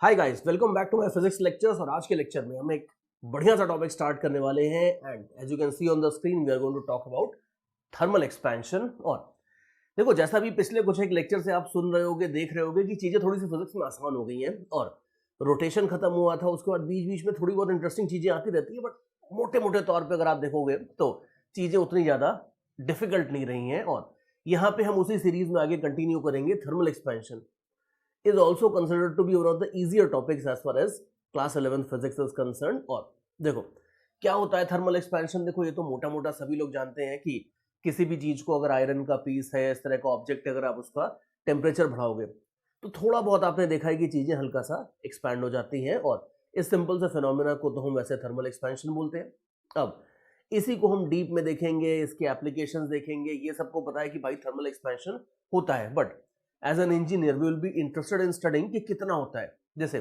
Hi guys, welcome back to my physics lectures. और आज के लेक्चर में हम एक बढ़िया सा टॉपिक स्टार्ट करने वाले हैं and as you can see on the screen we are going to talk about thermal expansion. और देखो, जैसा भी पिछले कुछ एक लेक्चर से आप सुन रहे होगे, देख रहे होगे कि चीजें थोड़ी सी फिजिक्स में आसान हो गई हैं और रोटेशन खत्म हुआ था। उसके बाद बीच बीच में थोड़ी बहुत इंटरेस्टिंग चीजें आती रहती है, बट मोटे मोटे तौर पर अगर आप देखोगे तो चीजें उतनी ज्यादा डिफिकल्ट नहीं रही हैं। और यहाँ पे हम उसी सीरीज में आगे कंटिन्यू करेंगे। Thermal expansion is also considered to be one of the easier topics as far as class 11 physics is concerned। और देखो क्या होता है थर्मल एक्सपेंशन। देखो, ये तो मोटा मोटा सभी लोग जानते हैं कि किसी भी चीज को, अगर आयरन का पीस है, इस तरह का ऑब्जेक्ट, अगर आप उसका टेम्परेचर बढ़ाओगे तो थोड़ा बहुत आपने देखा है कि चीजें हल्का सा एक्सपैंड हो जाती हैं। और इस सिंपल से फिनोमेना को तो हम वैसे थर्मल एक्सपेंशन बोलते हैं। अब इसी को हम डीप में देखेंगे, इसके एप्लीकेशंस देखेंगे। ये सबको पता है कि भाई थर्मल एक्सपेंशन होता है, but as an engineer we will be interested in studying कि कितना होता है। जैसे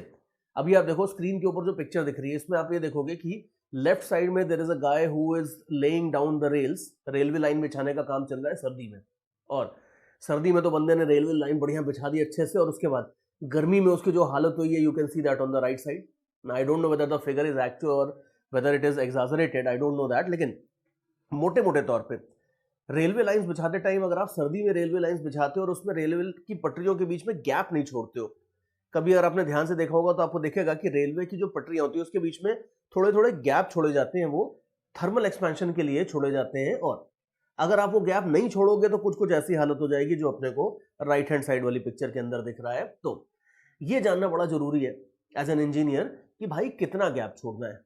अभी आप देखो स्क्रीन के ऊपर जो पिक्चर दिख रही है, इसमें आप ये देखोगे कि लेफ्ट साइड में there is a guy who is laying down the rails. Railway line बिछाने का काम चल रहा है सर्दी में। और सर्दी में तो बंदे ने रेलवे लाइन बढ़िया बिछा दी अच्छे से, और उसके बाद गर्मी में उसकी जो हालत हुई है, you can see that on the right side. I don't know whether the figure is actual और whether it is exaggerated, I don't know that, लेकिन मोटे मोटे तौर पे रेलवे लाइंस बिछाते टाइम अगर आप सर्दी में रेलवे लाइंस बिछाते हो और उसमें रेलवे की पटरियों के बीच में गैप नहीं छोड़ते हो, कभी अगर आपने ध्यान से देखा होगा तो आपको दिखेगा कि रेलवे की जो पटरियां होती है उसके बीच में थोड़े थोड़े गैप छोड़े जाते हैं। वो थर्मल एक्सपेंशन के लिए छोड़े जाते हैं। और अगर आप वो गैप नहीं छोड़ोगे तो कुछ कुछ ऐसी हालत हो जाएगी जो अपने को राइट हैंड साइड वाली पिक्चर के अंदर दिख रहा है। तो ये जानना बड़ा जरूरी है एज एन इंजीनियर कि भाई कितना गैप छोड़ना है।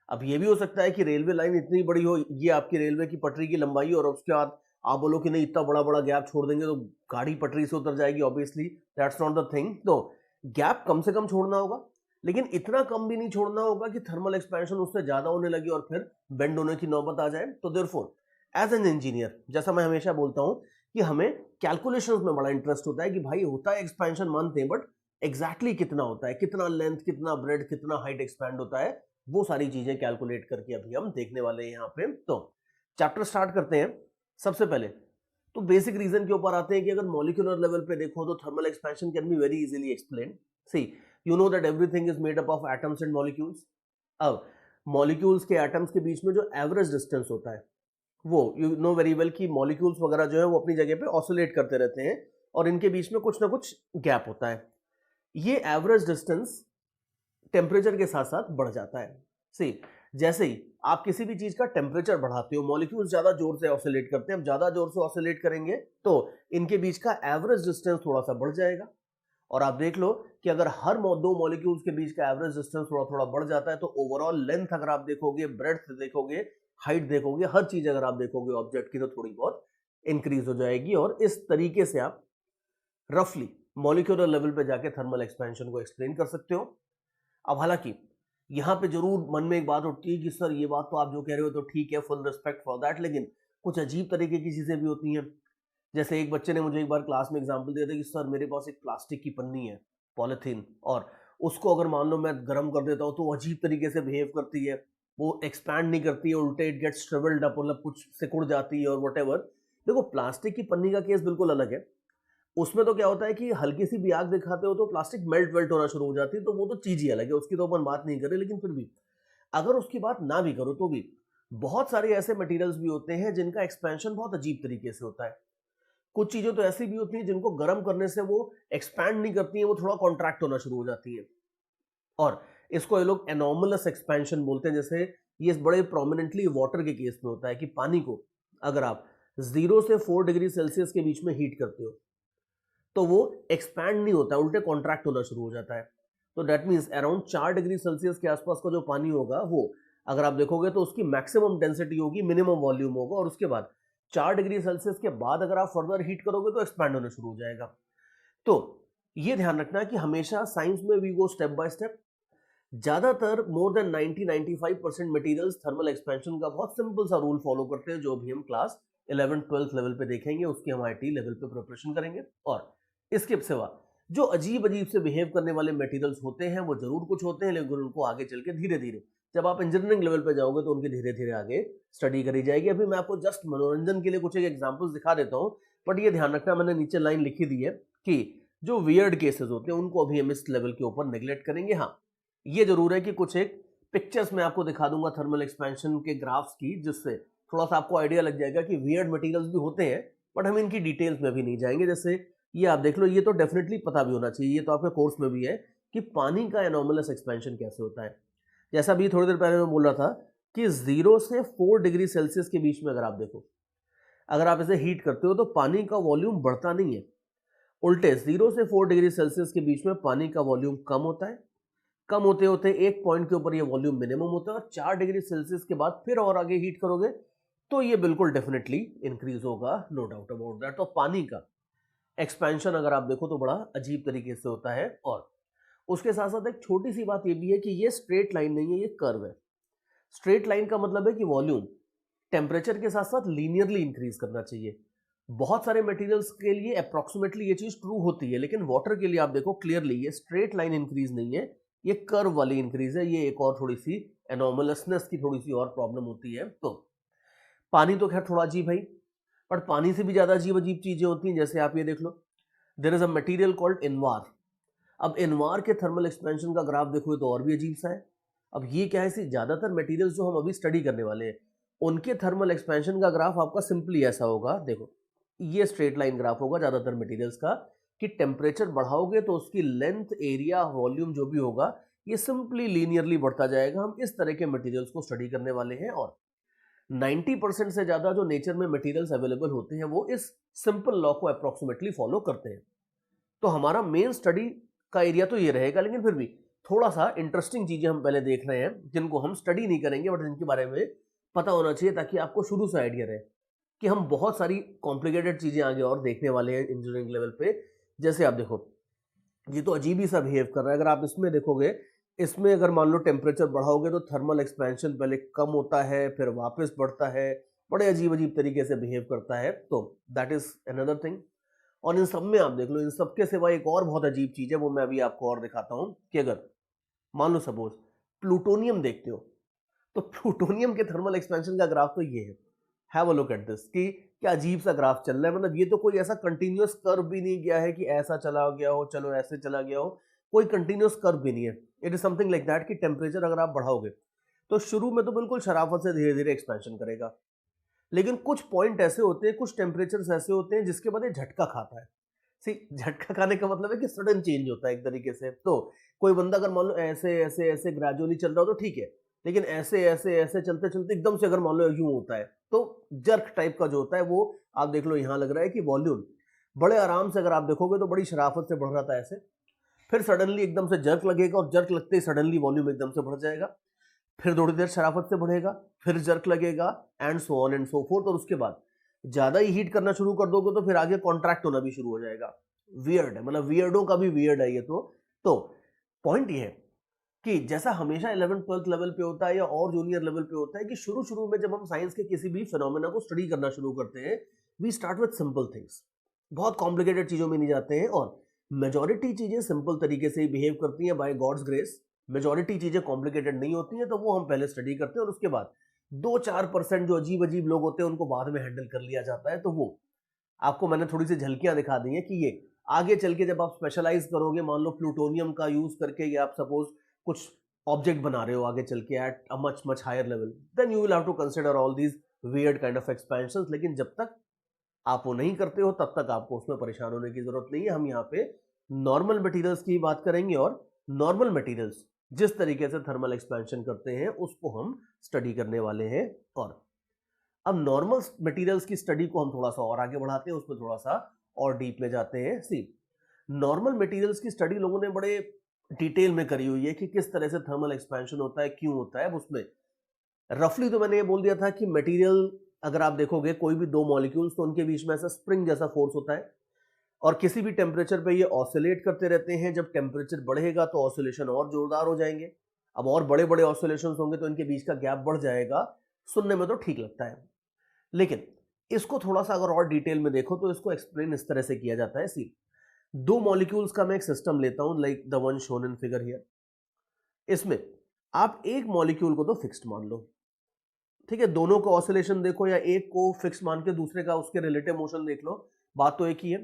अब ये भी हो सकता है कि रेलवे लाइन इतनी बड़ी हो, ये आपकी रेलवे की पटरी की लंबाई, और उसके बाद आप बोलो कि नहीं, इतना बड़ा बड़ा गैप छोड़ देंगे तो गाड़ी पटरी से उतर जाएगी। Obviously that's not the thing. तो गैप कम से कम छोड़ना होगा, लेकिन इतना कम भी नहीं छोड़ना होगा कि थर्मल एक्सपेंशन उससे ज्यादा होने लगे और फिर बेंड होने की नौबत आ जाए। तो देयरफॉर एज एन इंजीनियर, जैसा मैं हमेशा बोलता हूं कि हमें कैलकुलेशंस में बड़ा इंटरेस्ट होता है कि भाई होता है एक्सपेंशन, मानते हैं, बट एग्जैक्टली कितना होता है, कितना लेंथ, कितना ब्रेड, कितना हाइट एक्सपैंड होता है, वो सारी चीजें कैलकुलेट करके अभी हम देखने वाले हैं यहाँ पे। तो चैप्टर स्टार्ट करते हैं। सबसे पहले तो बेसिक रीजन के ऊपर आते हैं कि अगर मॉलिक्यूलर लेवल पे देखो तो thermal expansion can be very easily explain. See, you know that everything is made up of atoms and molecules. अब मॉलिक्यूल्स के एटम्स के बीच में जो एवरेज डिस्टेंस होता है, वो यू नो वेरी वेल कि मॉलिक्यूल्स वगैरह जो है वो अपनी जगह पे ऑसिलेट करते रहते हैं और इनके बीच में कुछ ना कुछ गैप होता है। ये एवरेज डिस्टेंस टेम्परेचर के साथ साथ बढ़ जाता है। सी, जैसे ही आप किसी भी चीज का टेम्परेचर बढ़ाते हो, मॉलिक्यूल्स ज्यादा जोर से ऑसिलेट करते हैं। अब ज्यादा जोर से ऑसिलेट करेंगे तो इनके बीच का एवरेज डिस्टेंस थोड़ा सा बढ़ जाएगा। और आप देख लो कि अगर हर दो मॉलिक्यूल्स के बीच का एवरेज डिस्टेंस थोड़ा थोड़ा बढ़ जाता है तो ओवरऑल लेंथ अगर आप देखोगे, ब्रेड्थ देखोगे, हाइट देखोगे, हर चीज अगर आप देखोगे ऑब्जेक्ट की, तो थोड़ी बहुत इंक्रीज हो जाएगी। और इस तरीके से आप रफली मॉलिक्यूलर लेवल पे जाके थर्मल एक्सपेंशन को एक्सप्लेन कर सकते हो। अब हालांकि यहाँ पे जरूर मन में एक बात उठती है कि सर ये बात तो आप जो कह रहे हो तो ठीक है, फुल रिस्पेक्ट फॉर दैट, लेकिन कुछ अजीब तरीके की चीजें भी होती हैं। जैसे एक बच्चे ने मुझे एक बार क्लास में एग्जांपल दिया था कि सर मेरे पास एक प्लास्टिक की पन्नी है, पॉलिथीन, और उसको अगर मान लो मैं गर्म कर देता हूँ तो वो अजीब तरीके से बिहेव करती है, वो एक्सपैंड नहीं करती है, उल्टे इट गेट्स श्रिवल्ड अप, मतलब कुछ सिकुड़ जाती है और वट। देखो, प्लास्टिक की पन्नी का केस बिल्कुल अलग है। उसमें तो क्या होता है कि हल्की सी भी आग दिखाते हो तो प्लास्टिक मेल्ट वेल्ट होना शुरू हो जाती है, तो वो तो चीज ही अलग है, उसकी तो अपन बात नहीं करें। लेकिन फिर भी अगर उसकी बात ना भी करो तो भी बहुत सारे ऐसे मटेरियल्स भी होते हैं जिनका एक्सपेंशन बहुत अजीब तरीके से होता है। कुछ चीजें तो ऐसी भी होती हैं जिनको गर्म करने से वो एक्सपैंड नहीं करती है, वो थोड़ा कॉन्ट्रैक्ट होना शुरू हो जाती है। और इसको ये लोग एनॉमलस एक्सपेंशन बोलते हैं। जैसे ये बड़े प्रोमिनेंटली वाटर के केस में होता है कि पानी को अगर आप 0 से 4 डिग्री सेल्सियस के बीच में हीट करते हो तो वो एक्सपैंड नहीं होता, उल्टे कॉन्ट्रैक्ट होना शुरू हो जाता है। तो that means around 4 degree Celsius के आसपास का जो पानी होगा, वो अगर आप देखोगे तो उसकी मैक्सिमम डेंसिटी होगी, मिनिमम वॉल्यूम होगा, और उसके बाद 4 डिग्री सेल्सियस के बाद अगर आप फर्दर हीट करोगे तो एक्सपैंड होना शुरू हो जाएगा। तो ये ध्यान रखना कि हमेशा साइंस में we go step by step. ज्यादातर more than 90-95% materials thermal expansion का बहुत सिंपल सा रूल फॉलो करते हैं, जो भी हम क्लास 11th-12th लेवल पे देखेंगे, उसकी हम आईटी लेवल पे प्रिपरेशन करेंगे। और इसके सिवा जो अजीब अजीब से बिहेव करने वाले मटेरियल्स होते हैं वो जरूर कुछ होते हैं, लेकिन उनको आगे चल के धीरे धीरे जब आप इंजीनियरिंग लेवल पे जाओगे तो उनकी धीरे धीरे आगे स्टडी करी जाएगी। अभी मैं आपको जस्ट मनोरंजन के लिए कुछ एक एग्जांपल्स दिखा देता हूं, बट ये ध्यान रखना, मैंने नीचे लाइन लिखी दी है कि जो वियर्ड केसेस होते हैं उनको अभी हम इस लेवल के ऊपर नेग्लेक्ट करेंगे। हाँ, ये जरूर है कि कुछ एक पिक्चर्स मैं आपको दिखा दूंगा थर्मल एक्सपेंशन के ग्राफ्स की, जिससे थोड़ा सा आपको आइडिया लग जाएगा कि वियर्ड मटेरियल्स भी होते हैं, बट हम इनकी डिटेल्स में भी नहीं जाएंगे। जैसे ये आप देख लो, ये तो डेफिनेटली पता भी होना चाहिए, ये तो आपके कोर्स में भी है कि पानी का एनॉमलस एक्सपेंशन कैसे होता है। जैसा अभी थोड़ी देर पहले मैं बोल रहा था कि 0 से 4 डिग्री सेल्सियस के बीच में अगर आप देखो, अगर आप इसे हीट करते हो तो पानी का वॉल्यूम बढ़ता नहीं है, उल्टे 0 से 4 डिग्री सेल्सियस के बीच में पानी का वॉल्यूम कम होता है। कम होते होते एक पॉइंट के ऊपर ये वॉल्यूम मिनिमम होता है और 4 डिग्री सेल्सियस के बाद फिर और आगे हीट करोगे तो ये बिल्कुल डेफिनेटली इंक्रीज होगा, नो डाउट अबाउट दैट। तो पानी का एक्सपेंशन अगर आप देखो तो बड़ा अजीब तरीके से होता है। और उसके साथ साथ एक छोटी सी बात ये भी है कि ये स्ट्रेट लाइन नहीं है, ये कर्व है। स्ट्रेट लाइन का मतलब है कि वॉल्यूम टेम्परेचर के साथ साथ लीनियरली इंक्रीज करना चाहिए। बहुत सारे मटेरियल्स के लिए अप्रोक्सीमेटली ये चीज ट्रू होती है, लेकिन वाटर के लिए आप देखो क्लियरली ये स्ट्रेट लाइन इंक्रीज नहीं है, ये कर्व वाली इंक्रीज है। ये एक और थोड़ी सी एनॉमलसनेस की थोड़ी सी और प्रॉब्लम होती है। तो पानी तो खैर थोड़ा अजीब है, पर पानी से भी ज्यादा अजीब अजीब चीजें होती हैं। जैसे आप ये देख लो, there is a material called invar. अब इनवार के थर्मल एक्सपेंशन का ग्राफ देखो तो और भी अजीब सा है। अब ये क्या है, सी ज्यादातर मटेरियल्स जो हम अभी स्टडी करने वाले हैं उनके थर्मल एक्सपेंशन का ग्राफ आपका सिंपली ऐसा होगा। देखो, ये स्ट्रेट लाइन ग्राफ होगा ज्यादातर मटेरियल्स का, कि टेम्परेचर बढ़ाओगे तो उसकी लेंथ, एरिया, वॉल्यूम जो भी होगा ये सिंपली लीनियरली बढ़ता जाएगा। हम इस तरह के मटेरियल्स को स्टडी करने वाले हैं और 90% से ज्यादा जो नेचर में मटेरियल्स अवेलेबल होते हैं वो इस सिंपल लॉ को अप्रोक्सीमेटली फॉलो करते हैं। तो हमारा मेन स्टडी का एरिया तो ये रहेगा, लेकिन फिर भी थोड़ा सा इंटरेस्टिंग चीजें हम पहले देख रहे हैं जिनको हम स्टडी नहीं करेंगे बट जिनके बारे में पता होना चाहिए, ताकि आपको शुरू से आइडिया रहे कि हम बहुत सारी कॉम्प्लिकेटेड चीजें आगे और देखने वाले हैं इंजीनियरिंग लेवल पे। जैसे आप देखो, ये तो अजीब ही सा बिहेव कर रहा है। अगर आप इसमें देखोगे, इसमें अगर मान लो टेम्परेचर बढ़ाओगे तो थर्मल एक्सपेंशन पहले कम होता है फिर वापस बढ़ता है, बड़े अजीब अजीब तरीके से बिहेव करता है। तो दैट इज अनदर थिंग। और इन सब में आप देख लो, इन सब के सिवा एक और बहुत अजीब चीज है, वो मैं अभी आपको और दिखाता हूं कि अगर मान लो सपोज प्लूटोनियम देखते हो, तो प्लूटोनियम के थर्मल एक्सपेंशन का ग्राफ तो ये है। Have a look at this कि क्या अजीब सा ग्राफ चल रहा है। मतलब ये तो कोई ऐसा कंटिन्यूअस कर्व भी नहीं गया है कि ऐसा चला गया हो, चलो ऐसे चला गया हो, कोई कंटिन्यूअस कर्व भी नहीं है। It is something like that कि टेम्परेचर अगर आप बढ़ाओगे तो शुरू में तो बिल्कुल शराफत से धीरे धीरे एक्सपेंशन करेगा, लेकिन कुछ पॉइंट ऐसे होते हैं, कुछ टेम्परेचर्स ऐसे होते हैं जिसके बाद ये झटका खाता है। सी, झटका खाने का मतलब है कि सडन चेंज होता है एक तरीके से। तो कोई बंदा अगर मान लो ऐसे ऐसे ऐसे ग्रेजुअली चल रहा हो तो ठीक है, लेकिन ऐसे ऐसे ऐसे चलते चलते एकदम से अगर मान लो यूं होता है तो जर्क टाइप का जो होता है वो आप देख लो। यहां लग रहा है कि वॉल्यूम बड़े आराम से अगर आप देखोगे तो बड़ी शराफत से बढ़ रहा था ऐसे, फिर सडनली एकदम से जर्क लगेगा और जर्क लगते ही सडनली वॉल्यूम एकदम से बढ़ जाएगा, फिर थोड़ी देर शराफत से बढ़ेगा, फिर जर्क लगेगा and so on and so fourth. और उसके बाद ज्यादा ही हीट करना शुरू कर दोगे तो फिर आगे कॉन्ट्रैक्ट होना भी शुरू हो जाएगा। वियर्ड है, मतलब वियर्डों का भी वियर्ड है ये तो पॉइंट ये है कि जैसा हमेशा 11th-12th लेवल पे होता है या और जूनियर लेवल पे होता है कि शुरू शुरू में जब हम साइंस के किसी भी फिनोमेना को स्टडी करना शुरू करते हैं, we start with simple things, बहुत कॉम्प्लिकेटेड चीजों में नहीं जाते हैं। और मेजॉरिटी चीजें सिंपल तरीके से ही बिहेव करती हैं बाय गॉड्स ग्रेस। मेजॉरिटी चीजें कॉम्प्लिकेटेड नहीं होती हैं, तो वो हम पहले स्टडी करते हैं और उसके बाद 2-4% जो अजीब अजीब लोग होते हैं उनको बाद में हैंडल कर लिया जाता है। तो वो आपको मैंने थोड़ी सी झलकियां दिखा दी हैं कि ये आगे चल के जब आप स्पेशलाइज करोगे, मान लो प्लूटोनियम का यूज करके या आप सपोज कुछ ऑब्जेक्ट बना रहे हो आगे चल के at a much much higher level, then you will have to consider all these weird kind of expansions. लेकिन जब तक आप वो नहीं करते हो तब तक आपको उसमें परेशान होने की जरूरत नहीं है। हम यहाँ पे नॉर्मल मटेरियल्स की बात करेंगे और नॉर्मल मटेरियल्स जिस तरीके से थर्मल एक्सपेंशन करते हैं उसको हम स्टडी करने वाले हैं। और अब नॉर्मल मटेरियल्स की स्टडी को हम थोड़ा सा और आगे बढ़ाते हैं, उसमें थोड़ा सा और डीप में जाते हैं। सी, नॉर्मल मटेरियल्स की स्टडी लोगों ने बड़े डिटेल में करी हुई है कि किस तरह से थर्मल एक्सपेंशन होता है, क्यों होता है। अब उसमें रफली तो मैंने ये बोल दिया था कि मटेरियल अगर आप देखोगे कोई भी दो मॉलिक्यूल्स तो उनके बीच में ऐसा स्प्रिंग जैसा फोर्स होता है और किसी भी टेम्परेचर पे ये ऑसिलेट करते रहते हैं। जब टेम्परेचर बढ़ेगा तो ऑसिलेशन और जोरदार हो जाएंगे। अब और बड़े बड़े ऑसिलेशंस होंगे तो इनके बीच का गैप बढ़ जाएगा। सुनने में तो ठीक लगता है, लेकिन इसको थोड़ा सा अगर और डिटेल में देखो तो इसको एक्सप्लेन इस तरह से किया जाता है। सी, दो मॉलिक्यूल्स का मैं एक सिस्टम लेता हूं like the one shown in figure here. इसमें आप एक मॉलिक्यूल को तो फिक्स्ड मान लो, ठीक है, दोनों को ऑसिलेशन देखो या एक को फिक्स मान के दूसरे का उसके रिलेटिव मोशन देख लो, बात तो एक ही है।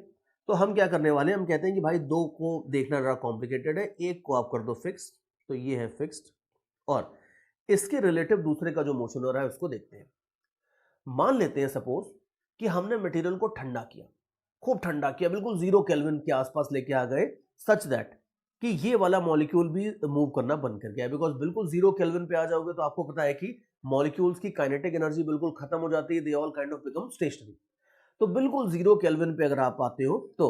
तो हम क्या करने वाले हैं, हम कहते हैं कि भाई दो को देखना जरा कॉम्प्लिकेटेड है, एक को आप कर दो फिक्स, तो ये है फिक्स्ड, और इसके रिलेटिव दूसरे का जो मोशन हो रहा है उसको देखते हैं। मान लेते हैं सपोज कि हमने मटेरियल को ठंडा किया, खूब ठंडा किया, बिल्कुल 0 केल्विन के आसपास लेके आ गए, सच दैट कि ये वाला मॉलिक्यूल भी मूव करना बंद कर गया। बिकॉज बिल्कुल 0 केल्विन पे आ जाओगे तो आपको पता है कि मॉलिक्यूल्स की काइनेटिक एनर्जी बिल्कुल खत्म हो जाती है, they all kind of become stationary. तो बिल्कुल 0 केल्विन पे अगर आप आते हो तो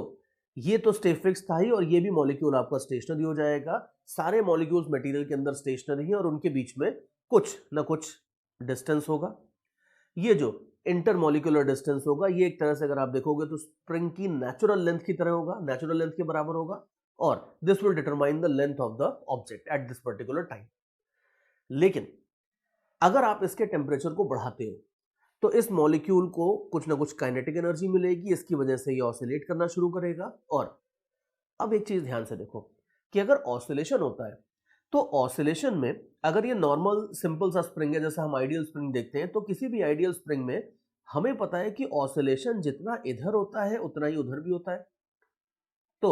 ये तो स्टे फिक्स था ही, और ये भी मॉलिक्यूल आपका स्टेशनरी हो जाएगा। सारे मॉलिक्यूल्स मटेरियल के अंदर स्टेशनरी हैं और उनके बीच में कुछ ना कुछ डिस्टेंस होगा। ये जो इंटरमॉलिक्यूलर डिस्टेंस होगा ये एक तरह से अगर आप देखोगे तो स्प्रिंग की नेचुरल लेंथ की तरह होगा, नेचुरल लेंथ के बराबर होगा, और this will determine the length of the object at this particular time. लेकिन अगर आप इसके टेम्परेचर को बढ़ाते हो तो इस मॉलिक्यूल को कुछ ना कुछ काइनेटिक एनर्जी मिलेगी, इसकी वजह से ये ऑसिलेट करना शुरू करेगा। और अब एक चीज ध्यान से देखो कि अगर ऑसिलेशन होता है तो ऑसिलेशन में अगर ये नॉर्मल सिंपल सा स्प्रिंग है, जैसा हम आइडियल स्प्रिंग देखते हैं, तो किसी भी आइडियल स्प्रिंग में हमें पता है कि ऑसिलेशन जितना इधर होता है उतना ही उधर भी होता है। तो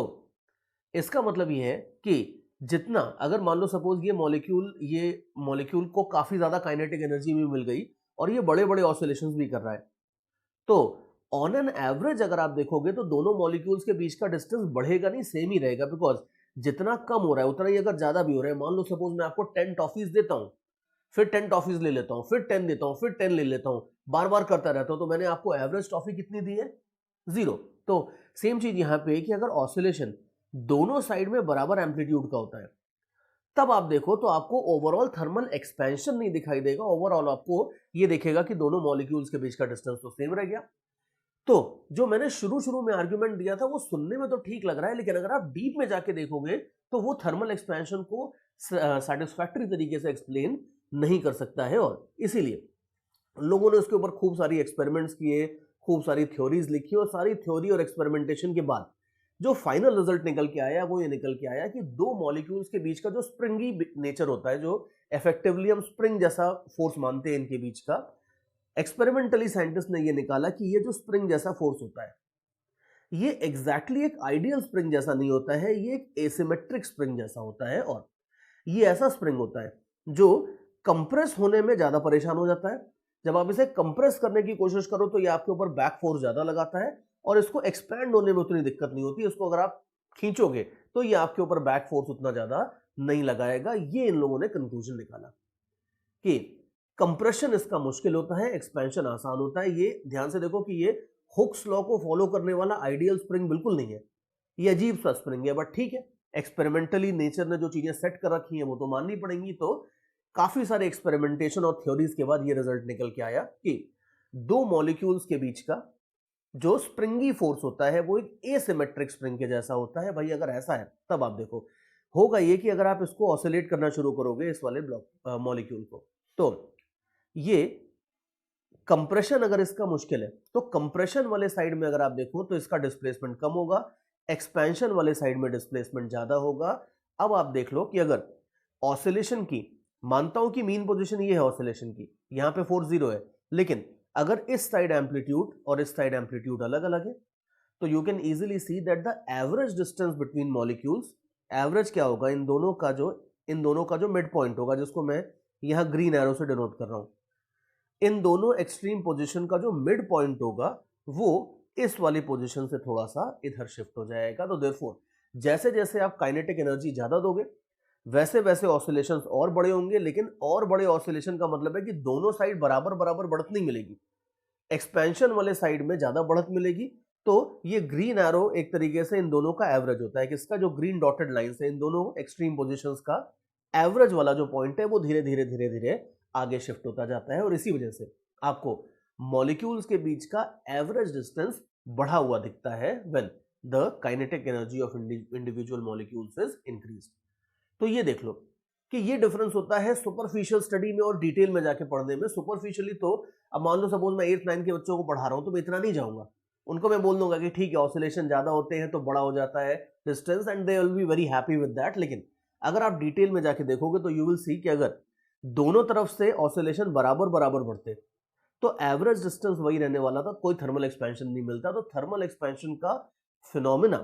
इसका मतलब ये है कि जितना, अगर मान लो सपोज ये मॉलिक्यूल को काफी ज्यादा काइनेटिक एनर्जी भी मिल गई और ये बड़े बड़े ऑसिलेशंस भी कर रहा है, तो ऑन एन एवरेज अगर आप देखोगे तो दोनों मॉलिक्यूल्स के बीच का डिस्टेंस बढ़ेगा नहीं, सेम ही रहेगा। बिकॉज जितना कम हो रहा है उतना ही अगर ज्यादा भी हो रहा है, मान लो सपोज मैं आपको 10 टॉफीज देता हूं, फिर 10 टॉफीज ले लेता हूं, फिर 10 देता हूं, फिर 10 ले लेता हूं, बार बार करता रहता हूं, तो मैंने आपको एवरेज टॉफी कितनी दी है? 0। तो सेम चीज यहां पे कि अगर ऑसिलेशन दोनों साइड में बराबर एम्पलीट्यूड का होता है तब आप देखो तो आपको ओवरऑल थर्मल एक्सपेंशन नहीं दिखाई देगा, ओवरऑल आपको ये दिखेगा कि दोनों मॉलिक्यूल्स के बीच का डिस्टेंस तो सेम रह गया। तो जो मैंने शुरू में आर्गुमेंट दिया था वो सुनने में तो ठीक लग रहा है, लेकिन अगर आप डीप में जाके देखोगे तो वो थर्मल एक्सपेंशन को सेटिस्फैक्टरी तरीके से एक्सप्लेन नहीं कर सकता है। और इसीलिए लोगों ने उसके ऊपर खूब सारी एक्सपेरिमेंट्स किए, खूब सारी थ्योरीज लिखी, और सारी थ्योरी और एक्सपेरिमेंटेशन के बाद जो फाइनल रिजल्ट निकल के आया वो ये निकल के आया कि दो मॉलिक्यूल्स के बीच का जो स्प्रिंगी नेचर होता है, जो इफेक्टिवली हम स्प्रिंग जैसा फोर्स मानते हैं इनके बीच का, एक्सपेरिमेंटली साइंटिस्ट ने ये निकाला कि ये जो स्प्रिंग जैसा फोर्स होता है ये एग्जैक्टली एक आइडियल स्प्रिंग जैसा नहीं होता है, ये एक एसिमेट्रिक स्प्रिंग जैसा होता है। और ये ऐसा स्प्रिंग होता है जो कंप्रेस होने में ज्यादा परेशान हो जाता है। जब आप इसे कंप्रेस करने की कोशिश करो तो ये आपके ऊपर बैक फोर्स ज्यादा लगाता है, और इसको एक्सपैंड होने में उतनी दिक्कत नहीं होती। इसको अगर आप खींचोगे तो ये आपके ऊपर बैक फोर्स उतना ज्यादा नहीं लगाएगा। ये इन लोगों ने कंक्लूजन निकाला कि कंप्रेशन इसका मुश्किल होता है, एक्सपेंशन आसान होता है। ये ध्यान से देखो कि ये हुक्स लॉ को फॉलो करने वाला आइडियल स्प्रिंग बिल्कुल नहीं है, ये अजीब सा स्प्रिंग है। बट ठीक है, एक्सपेरिमेंटली नेचर ने जो चीजें सेट कर रखी हैं वो तो माननी पड़ेंगी। तो काफी सारे एक्सपेरिमेंटेशन और थ्योरीज के बाद ये रिजल्ट निकल के आया कि दो मॉलिक्यूल्स के बीच का जो स्प्रिंगी फोर्स होता है वो एक एसिमेट्रिक स्प्रिंग के जैसा होता है। भाई अगर ऐसा है तब आप देखो होगा ये कि अगर आप इसको ऑसिलेट करना शुरू करोगे इस वाले ब्लॉक मॉलिक्यूल को, तो ये कंप्रेशन अगर इसका मुश्किल है तो कंप्रेशन वाले साइड में अगर आप देखो तो इसका डिस्प्लेसमेंट कम होगा, एक्सपेंशन वाले साइड में डिस्प्लेसमेंट ज्यादा होगा। अब आप देख लो कि अगर ऑसिलेशन की, मानता हूं कि मीन पोजीशन ये है ऑसिलेशन की, यहां पे फोर्स 0 है, लेकिन अगर इस साइड एम्पलीट्यूड और इस साइड एम्पलीट्यूड अलग अलग है तो you can easily see that the average distance between molecules, average क्या होगा, इन दोनों का जो मिड पॉइंट होगा, जिसको मैं यहां ग्रीन एरो से डिनोट कर रहा हूं, इन दोनों एक्सट्रीम पोजीशन का जो मिड पॉइंट होगा वो इस वाली पोजीशन से थोड़ा सा इधर शिफ्ट हो जाएगा। तो देयरफॉर जैसे जैसे आप काइनेटिक एनर्जी ज्यादा दोगे वैसे वैसे ऑसिलेशंस और बड़े होंगे, लेकिन और बड़े ऑसिलेशन का मतलब है कि दोनों साइड बराबर बराबर बढ़त नहीं मिलेगी, एक्सपेंशन वाले साइड में ज्यादा बढ़त मिलेगी। तो ये ग्रीन एरो एक तरीके से इन दोनों का एवरेज होता है, किसका, जो ग्रीन डॉटेड लाइंस है इन दोनों एक्सट्रीम पोजीशंस का एवरेज वाला जो पॉइंट है वो धीरे धीरे धीरे धीरे आगे शिफ्ट होता जाता है। और इसी वजह से आपको मॉलिक्यूल्स के बीच का एवरेज डिस्टेंस बढ़ा हुआ दिखता है when the kinetic energy of individual molecules is increased. तो ये देख लो कि ये डिफरेंस होता है सुपरफिशियल स्टडी में और डिटेल में जाके पढ़ने में। सुपरफिशियली तो अब मान लो सपोज मैं 8th 9th के बच्चों को पढ़ा रहा हूं तो मैं इतना नहीं जाऊंगा, उनको मैं बोल दूंगा कि ठीक है ऑसिलेशन ज्यादा होते हैं तो बड़ा हो जाता है distance and they will be very happy with that. लेकिन अगर आप डिटेल में जाके देखोगे तो यू विल सी कि अगर दोनों तरफ से ऑसिलेशन बराबर बराबर बढ़ते तो एवरेज डिस्टेंस वही रहने वाला था, कोई थर्मल एक्सपेंशन नहीं मिलता। तो थर्मल एक्सपेंशन का फिनोमिना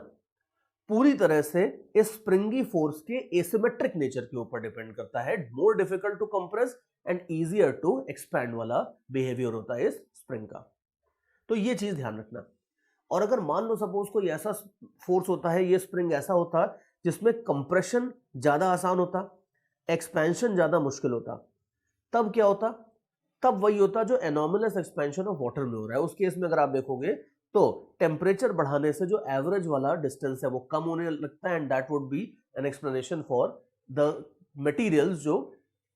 पूरी तरह से इस स्प्रिंगी फोर्स के एसिमेट्रिक नेचर के ऊपर डिपेंड करता है। More difficult to compress and easier to expand वाला बिहेवियर होता है इस स्प्रिंग का। तो ये चीज ध्यान रखना। और अगर मान लो सपोज कोई ऐसा फोर्स होता है, ये स्प्रिंग ऐसा होता जिसमें कंप्रेशन ज्यादा आसान होता, एक्सपेंशन ज्यादा मुश्किल होता, तब क्या होता? तब वही होता जो एनॉमलस एक्सपेंशन ऑफ वाटर में हो रहा है। उस केस में अगर आप देखोगे तो टेम्परेचर बढ़ाने से जो एवरेज वाला डिस्टेंस है वो कम होने लगता है, and that would be an explanation for the materials जो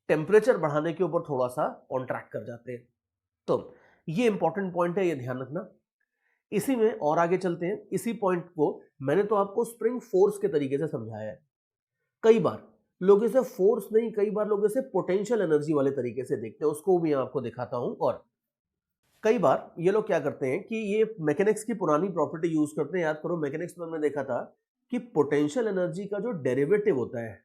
टेम्परेचर बढ़ाने के ऊपर थोड़ा सा कॉन्ट्रैक्ट कर जाते हैं। तो ये इंपॉर्टेंट पॉइंट है, ये ध्यान रखना। इसी में और आगे चलते हैं। इसी पॉइंट को मैंने तो आपको स्प्रिंग फोर्स के तरीके से समझाया है। कई बार लोग इसे फोर्स नहीं, कई बार लोग इसे पोटेंशियल एनर्जी वाले तरीके से देखते हैं, उसको भी मैं आपको दिखाता हूं। और कई बार ये लोग क्या करते हैं कि ये मैकेनिक्स की पुरानी प्रॉपर्टी यूज करते हैं। याद करो, मैकेनिक्स में हमने देखा था कि पोटेंशियल एनर्जी का जो डेरिवेटिव होता है,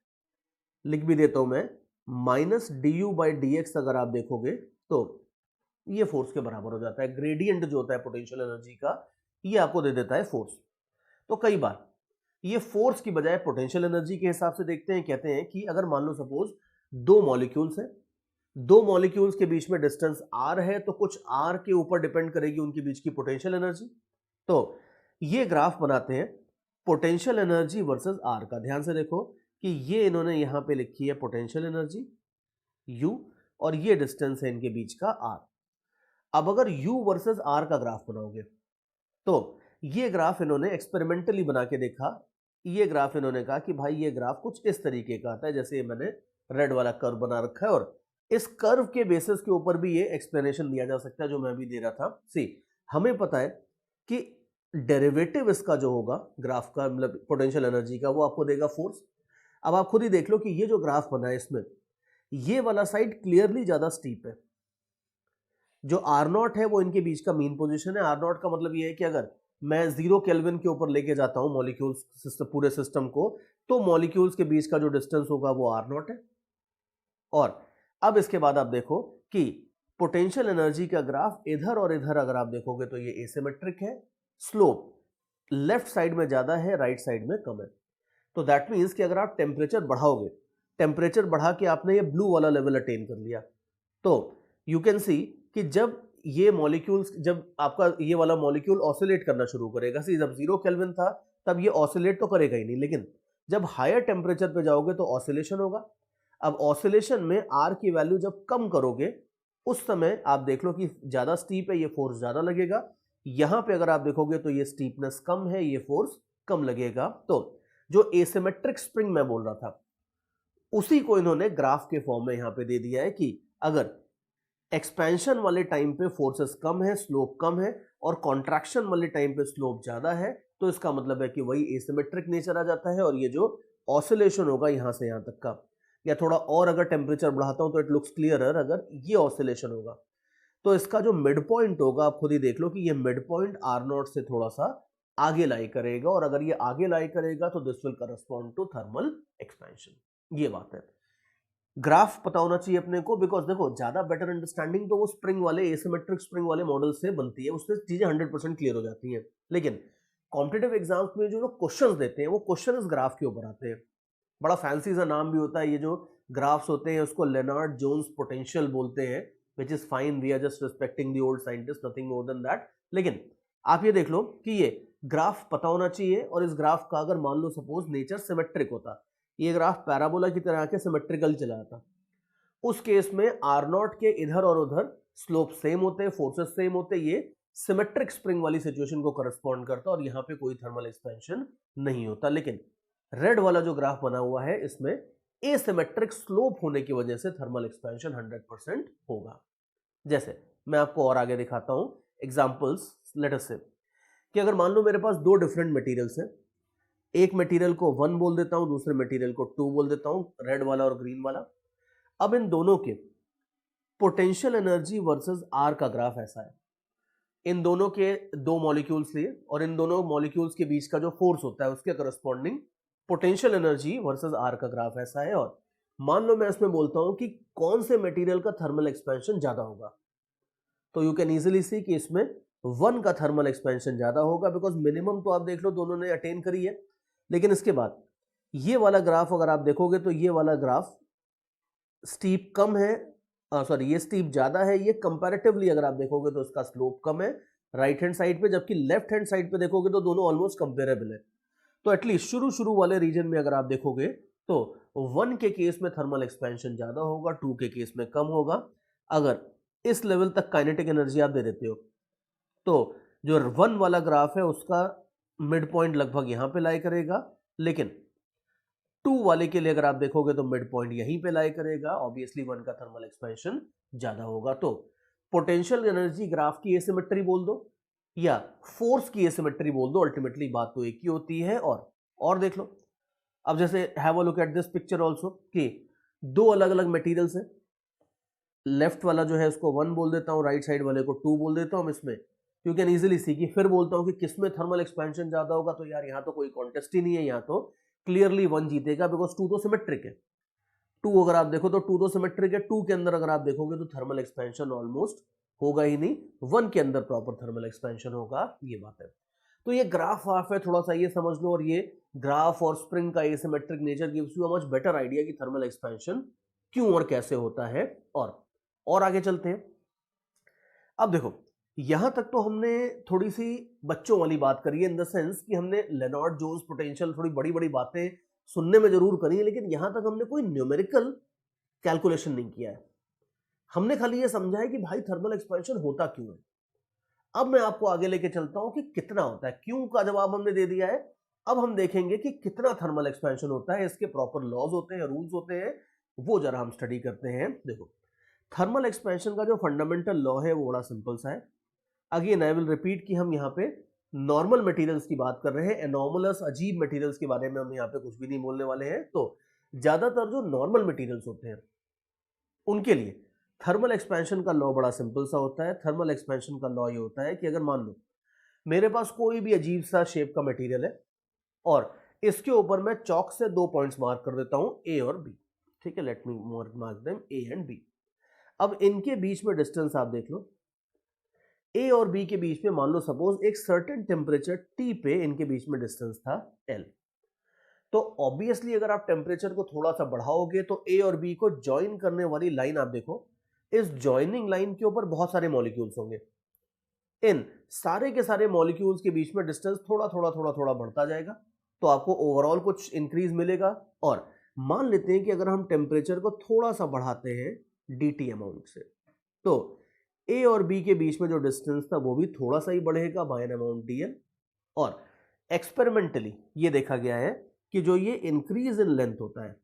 लिख भी देता हूं मैं, माइनस du/dx अगर आप देखोगे तो ये फोर्स के बराबर हो जाता है। ग्रेडियंट जो होता है पोटेंशियल एनर्जी का, ये आपको दे देता है फोर्स। तो कई बार ये फोर्स की बजाय पोटेंशियल एनर्जी के हिसाब से देखते हैं। कहते हैं कि अगर मान लो सपोज दो मॉलिक्यूल्स हैं, दो मॉलिक्यूल्स के बीच में डिस्टेंस r है, तो कुछ r के ऊपर डिपेंड करेगी उनके बीच की पोटेंशियल एनर्जी। तो ये ग्राफ बनाते हैं पोटेंशियल एनर्जी वर्सेस r का। ध्यान से देखो कि ये इन्होंने यहां पे लिखी है पोटेंशियल एनर्जी u, और ये डिस्टेंस है इनके बीच का r। अब अगर u वर्सेस r का ग्राफ बनाओगे तो ये ग्राफ इन्होंने एक्सपेरिमेंटली बना के देखा। ये ग्राफ इन्होंने कहा कि भाई ये ग्राफ कुछ इस तरीके का आता है, जैसे मैंने रेड वाला कर्व बना रखा है, और इस कर्व के बेसिस के ऊपर भी ये एक्सप्लेनेशन दिया जा सकता है जो मैं भी दे रहा था। सी, हमें पता है कि डेरिवेटिव इसका जो होगा ग्राफ का, मतलब पोटेंशियल एनर्जी का, वो आपको देगा फोर्स। अब आप खुद ही देख लो कि ये जो ग्राफ बना है इसमें ये वाला साइड क्लियरली ज्यादा स्टीप है। जो R0 है वो इनके बीच का मीन पोजीशन है। R0 का मतलब ये है कि अगर मैं 0 केल्विन के ऊपर लेके जाता हूं मॉलिक्यूल्स सिस्टम, पूरे सिस्टम को, तो मॉलिक्यूल्स के बीच का जो डिस्टेंस होगा वो R0 है। और अब इसके बाद आप देखो कि पोटेंशियल एनर्जी का ग्राफ इधर और इधर अगर आप देखोगे तो ये एसिमेट्रिक है। स्लोप लेफ्ट साइड में ज्यादा है, राइट साइड में कम है। तो दैट मीन्स कि अगर आप टेम्परेचर बढ़ाओगे, टेम्परेचर बढ़ा के आपने ये ब्लू वाला लेवल अटेन कर लिया, तो यू कैन सी कि जब ये मॉलिक्यूल्स, जब आपका ये वाला मॉलिक्यूल ऑसिलेट करना शुरू करेगा, सी जब 0 केल्विन था तब ये ऑसिलेट तो करेगा ही नहीं, लेकिन जब हायर टेम्परेचर पे जाओगे तो ऑसिलेशन होगा। अब ऑसिलेशन में आर की वैल्यू जब कम करोगे उस समय आप देख लो कि ज्यादा स्टीप है, ये फोर्स ज्यादा लगेगा। यहां पे अगर आप देखोगे तो ये स्टीपनेस कम है, ये फोर्स कम लगेगा। तो जो एसिमेट्रिक स्प्रिंग मैं बोल रहा था उसी को इन्होंने ग्राफ के फॉर्म में यहां पे दे दिया है कि अगर एक्सपेंशन वाले टाइम पे फोर्सेस कम है, स्लोप कम है, और कॉन्ट्रैक्शन वाले टाइम पे स्लोप ज्यादा है, तो इसका मतलब है कि वही एसिमेट्रिक नेचर आ जाता है। और ये जो ऑसिलेशन होगा यहां से यहां तक का, या थोड़ा और अगर टेम्परेचर बढ़ाता हूं तो इट लुक्स क्लियरर, अगर ये ऑसिलेशन होगा तो इसका जो मिड पॉइंट होगा, आप खुद ही देख लो कि ये मिड पॉइंट R0 से थोड़ा सा आगे लाई करेगा, और अगर ये आगे लाई करेगा तो this will correspond to thermal expansion. ये बात है। ग्राफ पता होना चाहिए अपने को, बिकॉज देखो ज्यादा बेटर अंडरस्टैंडिंग तो वो स्प्रिंग वाले, एसिमेट्रिक स्प्रिंग वाले मॉडल से बनती है, उससे चीजें 100% क्लियर हो जाती हैं। लेकिन कॉम्पिटिटिव एग्जाम्स में जो लोग क्वेश्चंस देते हैं वो क्वेश्चन इस ग्राफ के ऊपर आते हैं। बड़ा फैंसी सा नाम भी होता है, ये जो ग्राफ्स होते हैं उसको लेनार्ड जोन्स पोटेंशियल बोलते हैं, which is fine, we are just respecting the old scientist, nothing more than that. लेकिन आप ये देख लो कि ये ग्राफ पता होना चाहिए, और इस ग्राफ का अगर मान लो सपोज नेचर सिमेट्रिक होता, ये ग्राफ पैराबोला की तरह के सिमेट्रिकल चला जाता, उस केस में R0 के इधर और उधर स्लोप सेम होते, फोर्सेस सेम होते, ये सिमेट्रिक स्प्रिंग वाली सिचुएशन को करस्पॉन्ड करता, और यहां पे कोई थर्मल एक्सपेंशन नहीं होता। लेकिन रेड वाला जो ग्राफ बना हुआ है इसमें एसिमेट्रिक स्लोप होने की वजह से थर्मल एक्सपेंशन 100% होगा। जैसे मैं आपको और आगे दिखाता हूं एग्जांपल्स। लेट अस से कि अगर मान लो मेरे पास दो डिफरेंट मटेरियल्स हैं, एक मटेरियल को 1 बोल देता हूं, दूसरे मटेरियल को 2 बोल देता हूं, रेड वाला और ग्रीन वाला। अब इन दोनों के पोटेंशियल एनर्जी वर्सेस आर का ग्राफ ऐसा है। इन दोनों के दो मॉलिक्यूल्स लिए, और इन दोनों मॉलिक्यूल्स के बीच का जो फोर्स होता है उसके corresponding potential energy versus R का ग्राफ ऐसा है। और मान लो मैं इसमें बोलता हूं कि कौन से मटेरियल का थर्मल एक्सपेंशन ज्यादा होगा, तो यू कैन इजीली सी कि इसमें वन का थर्मल एक्सपेंशन ज्यादा होगा, बिकॉज मिनिमम तो आप देख लो दोनों ने अटेन करी है। लेकिन इसके बाद ये वाला ग्राफ अगर आप देखोगे तो ये वाला ग्राफ स्टीप कम है, सॉरी ये स्टीप ज्यादा है, ये कंपैरेटिवली अगर आप देखोगे तो इसका स्लोप कम है राइट हैंड साइड पे, जबकि लेफ्ट हैंड साइड पे देखोगे तो दोनों ऑलमोस्ट कंपेरेबल है। तो एटलीस्ट शुरू शुरू वाले रीजन में अगर आप देखोगे तो 1 के केस में थर्मल एक्सपेंशन ज्यादा होगा, 2 के केस में कम होगा। अगर इस लेवल तक काइनेटिक एनर्जी आप दे देते हो तो जो 1 वाला ग्राफ है उसका मिड पॉइंट लगभग यहां पे लाई करेगा, लेकिन 2 वाले के लिए अगर आप देखोगे तो मिड पॉइंट यहीं पे लाई करेगा। ऑब्वियसली 1 का थर्मल एक्सपेंशन ज्यादा होगा। तो पोटेंशियल एनर्जी ग्राफ की एसिमेट्री बोल दो या फोर्स की एसिमेट्री बोल दो, अल्टीमेटली बात तो एक ही होती है। और देख लो, अब जैसे have a look at this picture also कि दो अलग अलग मटेरियल्स हैं, लेफ्ट वाला जो है उसको 1 बोल देता हूं, राइट साइड वाले को 2 बोल देता हूं। इसमें यू कैन इजीली सी कि फिर बोलता हूं कि किसमें थर्मल एक्सपेंशन ज्यादा होगा, तो यार यहां तो कोई कॉन्टेस्ट ही नहीं है, यहां तो क्लियरली 1 जीतेगा, बिकॉज 2 तो सिमेट्रिक है। 2 अगर आप देखो तो 2 तो सिमेट्रिक है, 2 के अंदर अगर आप देखोगे तो थर्मल एक्सपेंशन ऑलमोस्ट होगा ही नहीं, 1 के अंदर प्रॉपर थर्मल एक्सपेंशन होगा, ये बात है। तो ये ग्राफ वाफ है, थोड़ा सा ये समझ लो, और ये ग्राफ और स्प्रिंग का asymmetric nature gives you a much better idea कि थर्मल एक्सपेंशन क्यों और कैसे होता है। और आगे चलते हैं। अब देखो, यहां तक तो हमने थोड़ी सी बच्चों वाली बात करी है, इन द सेंस कि हमने लेनार्ड जोन्स पोटेंशियल थोड़ी बड़ी बड़ी बातें सुनने में जरूर करी है, लेकिन यहां तक हमने कोई न्यूमेरिकल कैलकुलेशन नहीं किया है। हमने खाली ये समझा है कि भाई थर्मल एक्सपेंशन होता क्यों है। अब मैं आपको आगे लेके चलता हूं कि कितना होता है। क्यों का जवाब हमने दे दिया है, अब हम देखेंगे कि कितना थर्मल एक्सपेंशन होता है, इसके प्रॉपर लॉज होते हैं, रूल्स होते हैं, वो जरा हम स्टडी करते हैं। देखो, थर्मल एक्सपेंशन का जो फंडामेंटल लॉ है वो बड़ा सिंपल सा है। अगेन आई विल रिपीट कि हम यहाँ पे नॉर्मल मटेरियल्स की बात कर रहे हैं, एनॉमलस अजीब मटेरियल्स के बारे में हम यहाँ पे कुछ भी नहीं बोलने वाले हैं। तो ज्यादातर जो नॉर्मल मटेरियल्स होते हैं उनके लिए थर्मल एक्सपेंशन का लॉ बड़ा सिंपल सा होता है। थर्मल एक्सपेंशन का लॉ ये होता है कि अगर मान लो मेरे पास कोई भी अजीब सा शेप का मटेरियल है और इसके ऊपर मैं चौक से 2 पॉइंट्स मार्क कर देता हूं, ए और बी, ठीक है, let me mark them A and B. अब इनके बीच में डिस्टेंस आप देख लो, ए और बी के बीच में मान लो सपोज एक सर्टेन टेम्परेचर टी पे इनके बीच में डिस्टेंस था एल। तो ऑब्वियसली अगर आप टेम्परेचर को थोड़ा सा बढ़ाओगे तो ए और बी को ज्वाइन करने वाली लाइन आप देखो, इस ज्वाइनिंग लाइन के ऊपर बहुत सारे मॉलिक्यूल्स होंगे। इन सारे के सारे मॉलिक्यूल्स के बीच में डिस्टेंस थोड़ा थोड़ा थोड़ा थोड़ा बढ़ता जाएगा, तो आपको ओवरऑल कुछ इंक्रीज मिलेगा। और मान लेते हैं कि अगर हम टेम्परेचर को थोड़ा सा बढ़ाते हैं dt अमाउंट से, तो ए और बी के बीच में जो डिस्टेंस था वो भी थोड़ा सा ही बढ़ेगा बाय एन अमाउंट dl। और एक्सपेरिमेंटली ये देखा गया है कि जो ये इंक्रीज इन लेंथ होता है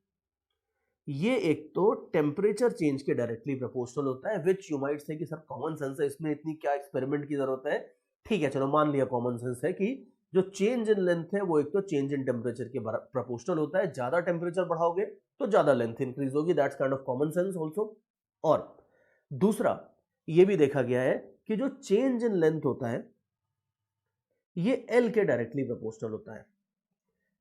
ये एक तो टेम्परेचर चेंज के डायरेक्टली प्रोपोर्शनल होता है, विच यू माइट से कि सर कॉमन सेंस है, इसमें इतनी क्या एक्सपेरिमेंट की जरूरत है। ठीक है, चलो मान लिया कॉमन सेंस है कि जो चेंज इन लेंथ है वो एक तो चेंज इन टेम्परेचर के प्रोपोर्शनल होता है, ज्यादा टेम्परेचर बढ़ाओगे तो ज्यादा लेंथ इंक्रीज होगी, that's kind of common sense also. और दूसरा ये भी देखा गया है कि जो चेंज इन लेंथ होता है ये एल के डायरेक्टली प्रोपोर्शनल होता है,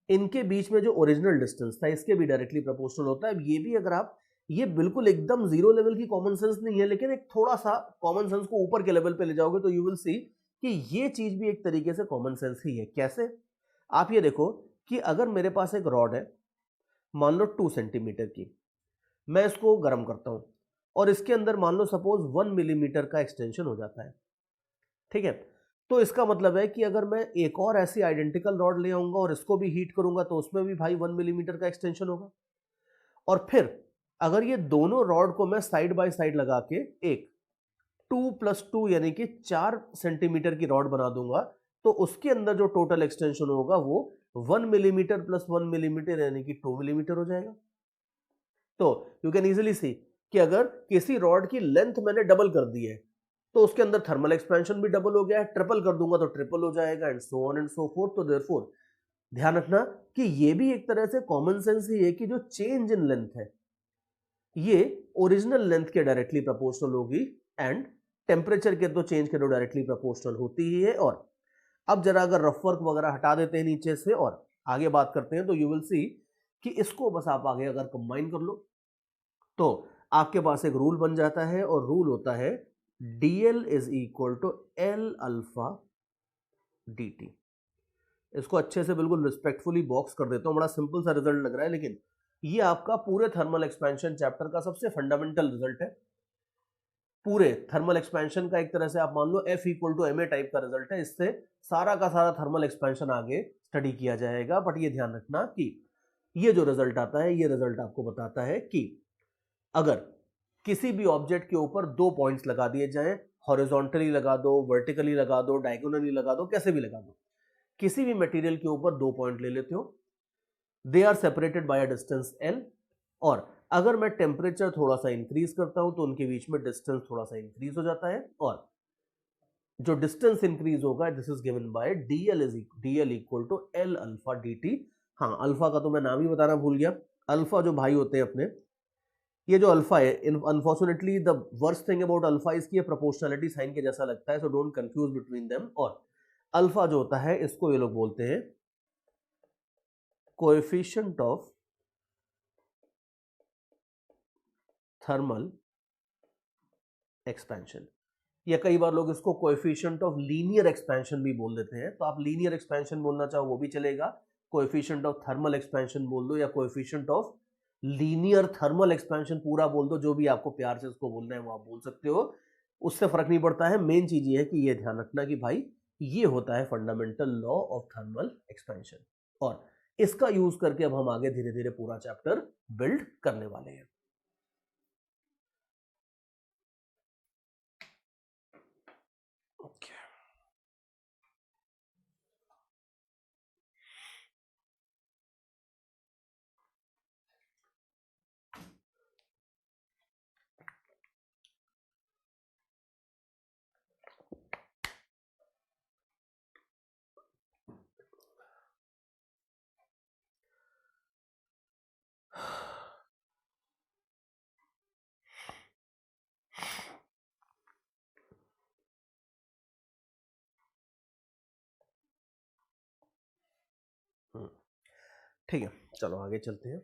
इनके बीच में जो ओरिजिनल डिस्टेंस था इसके भी डायरेक्टली प्रोपोर्शनल होता है। ये भी अगर आप, ये बिल्कुल एकदम जीरो लेवल की कॉमन सेंस नहीं है, लेकिन एक थोड़ा सा कॉमन सेंस को ऊपर के लेवल पे ले जाओगे तो यू विल सी कि ये चीज भी एक तरीके से कॉमन सेंस ही है। कैसे? आप ये देखो कि अगर मेरे पास एक रॉड है मान लो 2 सेंटीमीटर की, मैं इसको गर्म करता हूं और इसके अंदर मान लो सपोज 1 मिलीमीटर का एक्सटेंशन हो जाता है, ठीक है, तो इसका मतलब है कि अगर मैं एक और ऐसी आइडेंटिकल रॉड ले आऊंगा और इसको भी हीट करूंगा तो उसमें भी भाई 1 मिलीमीटर का एक्सटेंशन होगा। और फिर अगर ये दोनों रॉड को मैं साइड बाय साइड लगा के एक 2+2 यानी कि 4 सेंटीमीटर की रॉड बना दूंगा तो उसके अंदर जो टोटल एक्सटेंशन होगा वो 1 मिलीमीटर प्लस 1 मिलीमीटर यानी कि 2 मिलीमीटर हो जाएगा। तो यू कैन इजीली सी कि अगर किसी रॉड की लेंथ मैंने डबल कर दी है तो उसके अंदर थर्मल एक्सपेंशन भी डबल हो गया है, ट्रिपल कर दूंगा तो ट्रिपल हो जाएगा, and so on and so fourth. तो देयरफॉर ध्यान रखना कि ये भी एक तरह से कॉमन सेंस ही है कि जो चेंज इन लेंथ है ये ओरिजिनल लेंथ के डायरेक्टली प्रोपोर्शनल होगी, एंड टेम्परेचर के तो चेंज के तो डायरेक्टली प्रोपोर्शनल होती ही है। और अब जरा अगर रफ वर्क वगैरह हटा देते हैं नीचे से और आगे बात करते हैं तो यू विल सी कि इसको बस आप आगे अगर कंबाइन कर लो तो आपके पास एक रूल बन जाता है, और रूल होता है dl is equal to L alpha dt। इसको अच्छे से बिल्कुल रिस्पेक्टफुली बॉक्स कर देता हूं, बड़ा सिंपल सा रिजल्ट लग रहा है, लेकिन ये आपका पूरे थर्मल एक्सपेंशन चैप्टर का सबसे फंडामेंटल रिजल्ट है। पूरे थर्मल एक्सपेंशन का एक तरह से आप मान लो F equal to M A type का रिजल्ट है। इससे सारा का सारा थर्मल एक्सपेंशन आगे स्टडी किया जाएगा। बट ये ध्यान रखना कि ये जो रिजल्ट आता है, ये रिजल्ट आपको बताता है कि अगर किसी भी ऑब्जेक्ट के ऊपर 2 पॉइंट्स लगा दिए जाएं, हॉरिजॉन्टली लगा दो, वर्टिकली लगा दो, डायगोनली लगा दो, कैसे भी लगा दो, किसी भी मटेरियल के ऊपर 2 पॉइंट ले लेते हो, they are separated by a distance L, और अगर मैं टेम्परेचर थोड़ा सा इंक्रीज करता हूं तो उनके बीच में डिस्टेंस थोड़ा सा इंक्रीज हो जाता है, और जो डिस्टेंस इंक्रीज होगा this is given by dl equal to L alpha dt। हाँ, अल्फा का तो मैं नाम ही बताना भूल गया। अल्फा जो भाई होते हैं अपने, ये जो अल्फा है, unfortunately the worst thing about alpha इसकी प्रोपोर्शनलिटी साइन के जैसा लगता है, so don't confuse between them. और अल्फा जो होता है इसको ये लोग बोलते हैं कोएफिशिएंट ऑफ थर्मल एक्सपेंशन, या कई बार लोग इसको कोएफिशिएंट ऑफ लीनियर एक्सपेंशन भी बोल देते हैं। तो आप लीनियर एक्सपेंशन बोलना चाहो वो भी चलेगा, कोएफिशिएंट ऑफ थर्मल एक्सपेंशन बोल दो, या coefficient of linear thermal expansion पूरा बोल दो, जो भी आपको प्यार से इसको बोलना है वो आप बोल सकते हो, उससे फर्क नहीं पड़ता है। मेन चीज ये है कि ये ध्यान रखना कि भाई ये होता है fundamental law of thermal expansion, और इसका यूज करके अब हम आगे धीरे धीरे पूरा चैप्टर बिल्ड करने वाले हैं। ठीक है, चलो आगे चलते हैं।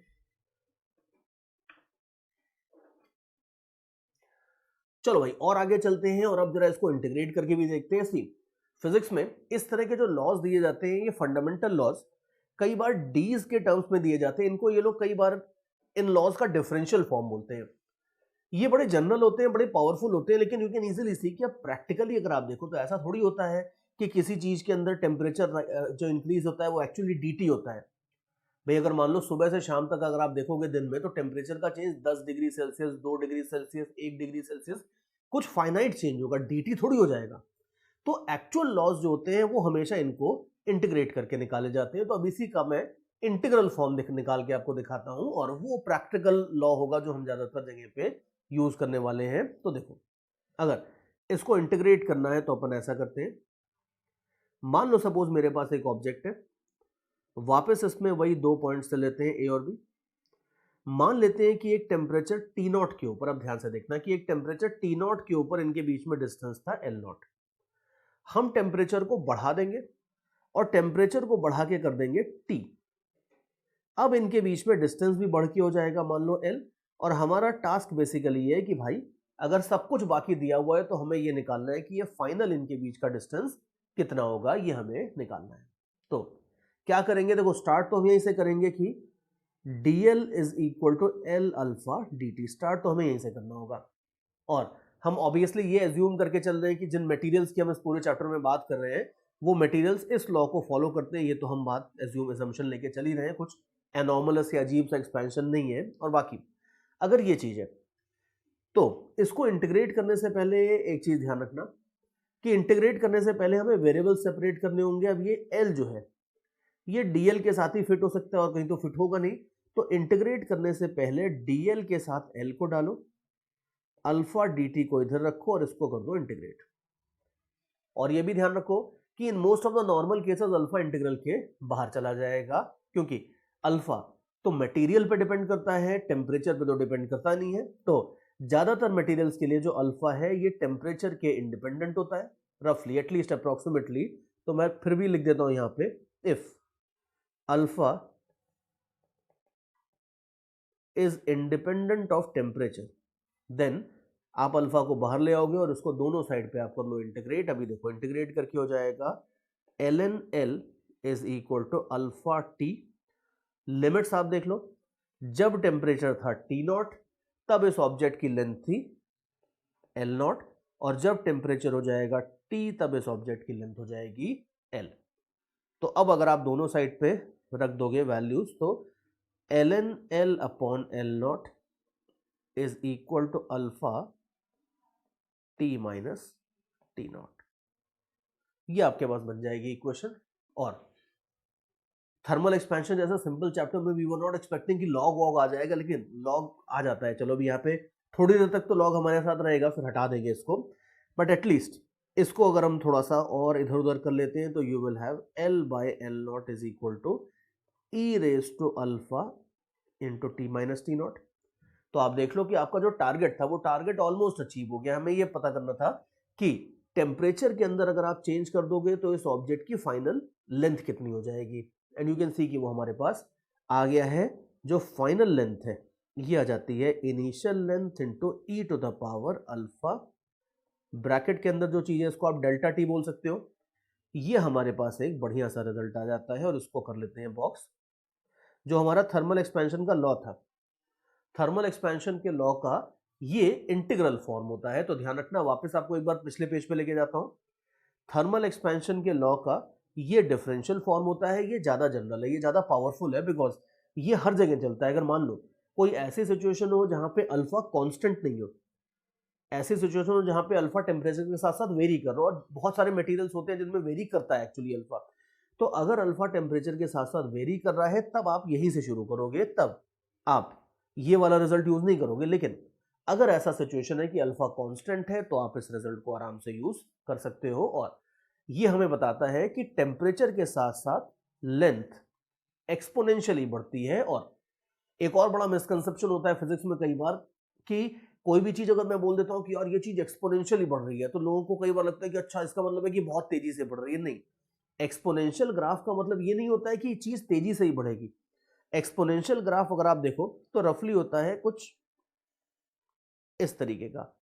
चलो भाई और आगे चलते हैं, और अब जरा इसको इंटीग्रेट करके भी देखते हैं। सी, फिजिक्स में इस तरह के जो लॉज दिए जाते हैं, ये फंडामेंटल लॉज कई बार डीज के टर्म्स में दिए जाते हैं। इनको ये लोग कई बार इन लॉज का डिफरेंशियल फॉर्म बोलते हैं। ये बड़े जनरल होते हैं, बड़े पावरफुल होते हैं, लेकिन यू कैन इजीली सी कि अब प्रैक्टिकली अगर आप देखो तो ऐसा थोड़ी होता है कि किसी चीज के अंदर टेम्परेचर जो इंक्रीज होता है वो एक्चुअली डीटी होता है। भाई अगर मान लो सुबह से शाम तक अगर आप देखोगे दिन में, तो टेम्परेचर का change 10 degree Celsius, 2 degree Celsius, 1 degree Celsius, कुछ फाइनाइट चेंज होगा, डीटी थोड़ी हो जाएगा। तो एक्चुअल लॉज जो होते हैं वो हमेशा इनको इंटीग्रेट करके निकाले जाते हैं। तो अब इसी का मैं इंटीग्रल फॉर्म निकाल के आपको दिखाता हूं, और वो प्रैक्टिकल लॉ होगा जो हम ज्यादातर जगह पे यूज करने वाले हैं। तो देखो, अगर इसको इंटीग्रेट करना है तो अपन ऐसा करते हैं, मान लो सपोज मेरे पास एक ऑब्जेक्ट है, वापस इसमें वही 2 पॉइंट्स से लेते हैं ए और बी। मान लेते हैं कि एक टेम्परेचर टी नॉट के ऊपर, अब ध्यान से देखना कि एक टेम्परेचर टी नॉट के ऊपर इनके बीच में डिस्टेंस था एल नॉट। हम टेम्परेचर को बढ़ा देंगे और टेम्परेचर को बढ़ा के कर देंगे टी। अब इनके बीच में डिस्टेंस भी बढ़ के हो जाएगा मान लो एल, और हमारा टास्क बेसिकली ये है कि भाई अगर सब कुछ बाकी दिया हुआ है तो हमें ये निकालना है कि ये फाइनल इनके बीच का डिस्टेंस कितना होगा, ये हमें निकालना है। तो क्या करेंगे, देखो स्टार्ट तो हम यहीं से करेंगे कि dl is equal to L alpha dt। Start तो हमें यहीं से करना होगा, और हम ऑब्वियसली ये एज्यूम करके चल रहे हैं कि जिन मटेरियल्स की हम इस पूरे चैप्टर में बात कर रहे हैं वो मटेरियल्स इस लॉ को फॉलो करते हैं। ये तो हम बात एज्यूम लेके चल ही रहे हैं, कुछ एनॉमलस या अजीब सा एक्सपेंशन नहीं है। और बाकी अगर ये चीज है तो इसको इंटीग्रेट करने से पहले एक चीज ध्यान रखना कि इंटीग्रेट करने से पहले हमें वेरिएबल सेपरेट करने होंगे। अब ये एल जो है ये डीएल के साथ ही फिट हो सकता है और कहीं तो फिट होगा नहीं, तो इंटीग्रेट करने से पहले डीएल के साथ एल को डालो, अल्फा dt को इधर रखो और इसको कर दो इंटीग्रेट। और ये भी ध्यान रखो कि इन most of the normal cases alpha integral के बाहर चला जाएगा, क्योंकि अल्फा तो मटेरियल पे डिपेंड करता है, टेम्परेचर पे तो डिपेंड करता नहीं है। तो ज्यादातर मटेरियल्स के लिए जो अल्फा है ये टेम्परेचर के इंडिपेंडेंट होता है, रफली एटलीस्ट अप्रोक्सीमेटली। तो मैं फिर भी लिख देता हूं यहां पे, if alpha is independent of temperature, then आप अल्फा को बाहर ले आओगे और इसको दोनों साइड पे आप कर लो इंटीग्रेट। अभी देखो इंटीग्रेट करके हो जाएगा ln l is equal to alpha T. Limits आप देख लो, जब टेम्परेचर था T0 तब इस ऑब्जेक्ट की लेंथ थी L0, और जब टेम्परेचर हो जाएगा T तब इस ऑब्जेक्ट की लेंथ हो जाएगी L। तो अब अगर आप दोनों साइड पे रख दोगे वैल्यूज तो ln L upon L0 is equal to alpha T minus T0। ये आपके पास बन जाएगी इक्वेशन। और थर्मल एक्सपेंशन जैसा सिंपल चैप्टर में वी वर नॉट एक्सपेक्टिंग कि लॉग वॉग आ जाएगा, लेकिन लॉग आ जाता है। चलो अभी यहाँ पे थोड़ी देर तक तो लॉग हमारे साथ रहेगा, फिर हटा देंगे इसको, बट एटलीस्ट इसको अगर हम थोड़ा सा और इधर उधर कर लेते हैं तो you will have L by L0 is equal to e raise to alpha into T minus T0। तो आप देख लो कि आपका जो टारगेट था वो टारगेट ऑलमोस्ट अचीव हो गया। हमें ये पता करना था कि टेम्परेचर के अंदर अगर आप चेंज कर दोगे तो इस ऑब्जेक्ट की फाइनल लेंथ कितनी हो जाएगी, एंड यू कैन सी कि वो हमारे पास आ गया है। जो फाइनल लेंथ है ये आ जाती है initial length into e to the power alpha, bracket के अंदर जो चीज है इसको आप डेल्टा टी बोल सकते हो। ये हमारे पास एक बढ़िया सा रिजल्ट आ जाता है और इसको कर लेते हैं बॉक्स। जो हमारा थर्मल एक्सपेंशन का लॉ था, थर्मल एक्सपेंशन के लॉ का ये इंटीग्रल फॉर्म होता है। तो ध्यान रखना, वापस आपको एक बार पिछले पेज पे लेके जाता हूं। थर्मल एक्सपेंशन के लॉ का ये डिफरेंशियल फॉर्म होता है। ये ज्यादा जनरल है, ये ज्यादा पावरफुल है, बिकॉज ये हर जगह चलता है। अगर मान लो कोई ऐसी सिचुएशन हो जहां पे अल्फा कांस्टेंट नहीं हो, ऐसी सिचुएशन हो जहां पे अल्फा टेम्परेचर के साथ साथ वेरी कर रहा हो, और बहुत सारे मटेरियल्स होते हैं जिनमें वेरी करता है एक्चुअली अल्फा। तो अगर अल्फा टेम्परेचर के साथ साथ वेरी कर रहा है तब आप यहीं से शुरू करोगे, तब आप ये वाला रिजल्ट यूज नहीं करोगे। लेकिन अगर ऐसा सिचुएशन है कि अल्फा कांस्टेंट है तो आप इस रिजल्ट को आराम से यूज कर सकते हो। और ये हमें बताता है कि टेम्परेचर के साथ साथ लेंथ एक्सपोनेंशियली बढ़ती है। और एक और बड़ा मिसकंसेप्शन होता है फिजिक्स में कई बार कि कोई भी चीज अगर मैं बोल देता हूं कि यार ये चीज एक्सपोनेंशियली बढ़ रही है, तो लोगों को कई बार लगता है कि अच्छा इसका मतलब है कि बहुत तेजी से बढ़ रही है। नहीं, एक्सपोनेंशियल ग्राफ का मतलब ये नहीं होता है कि चीज तेजी से ही बढ़ेगी। एक्सपोनेंशियल ग्राफ अगर आप देखो तो रफली होता है कुछ इस तरीके का।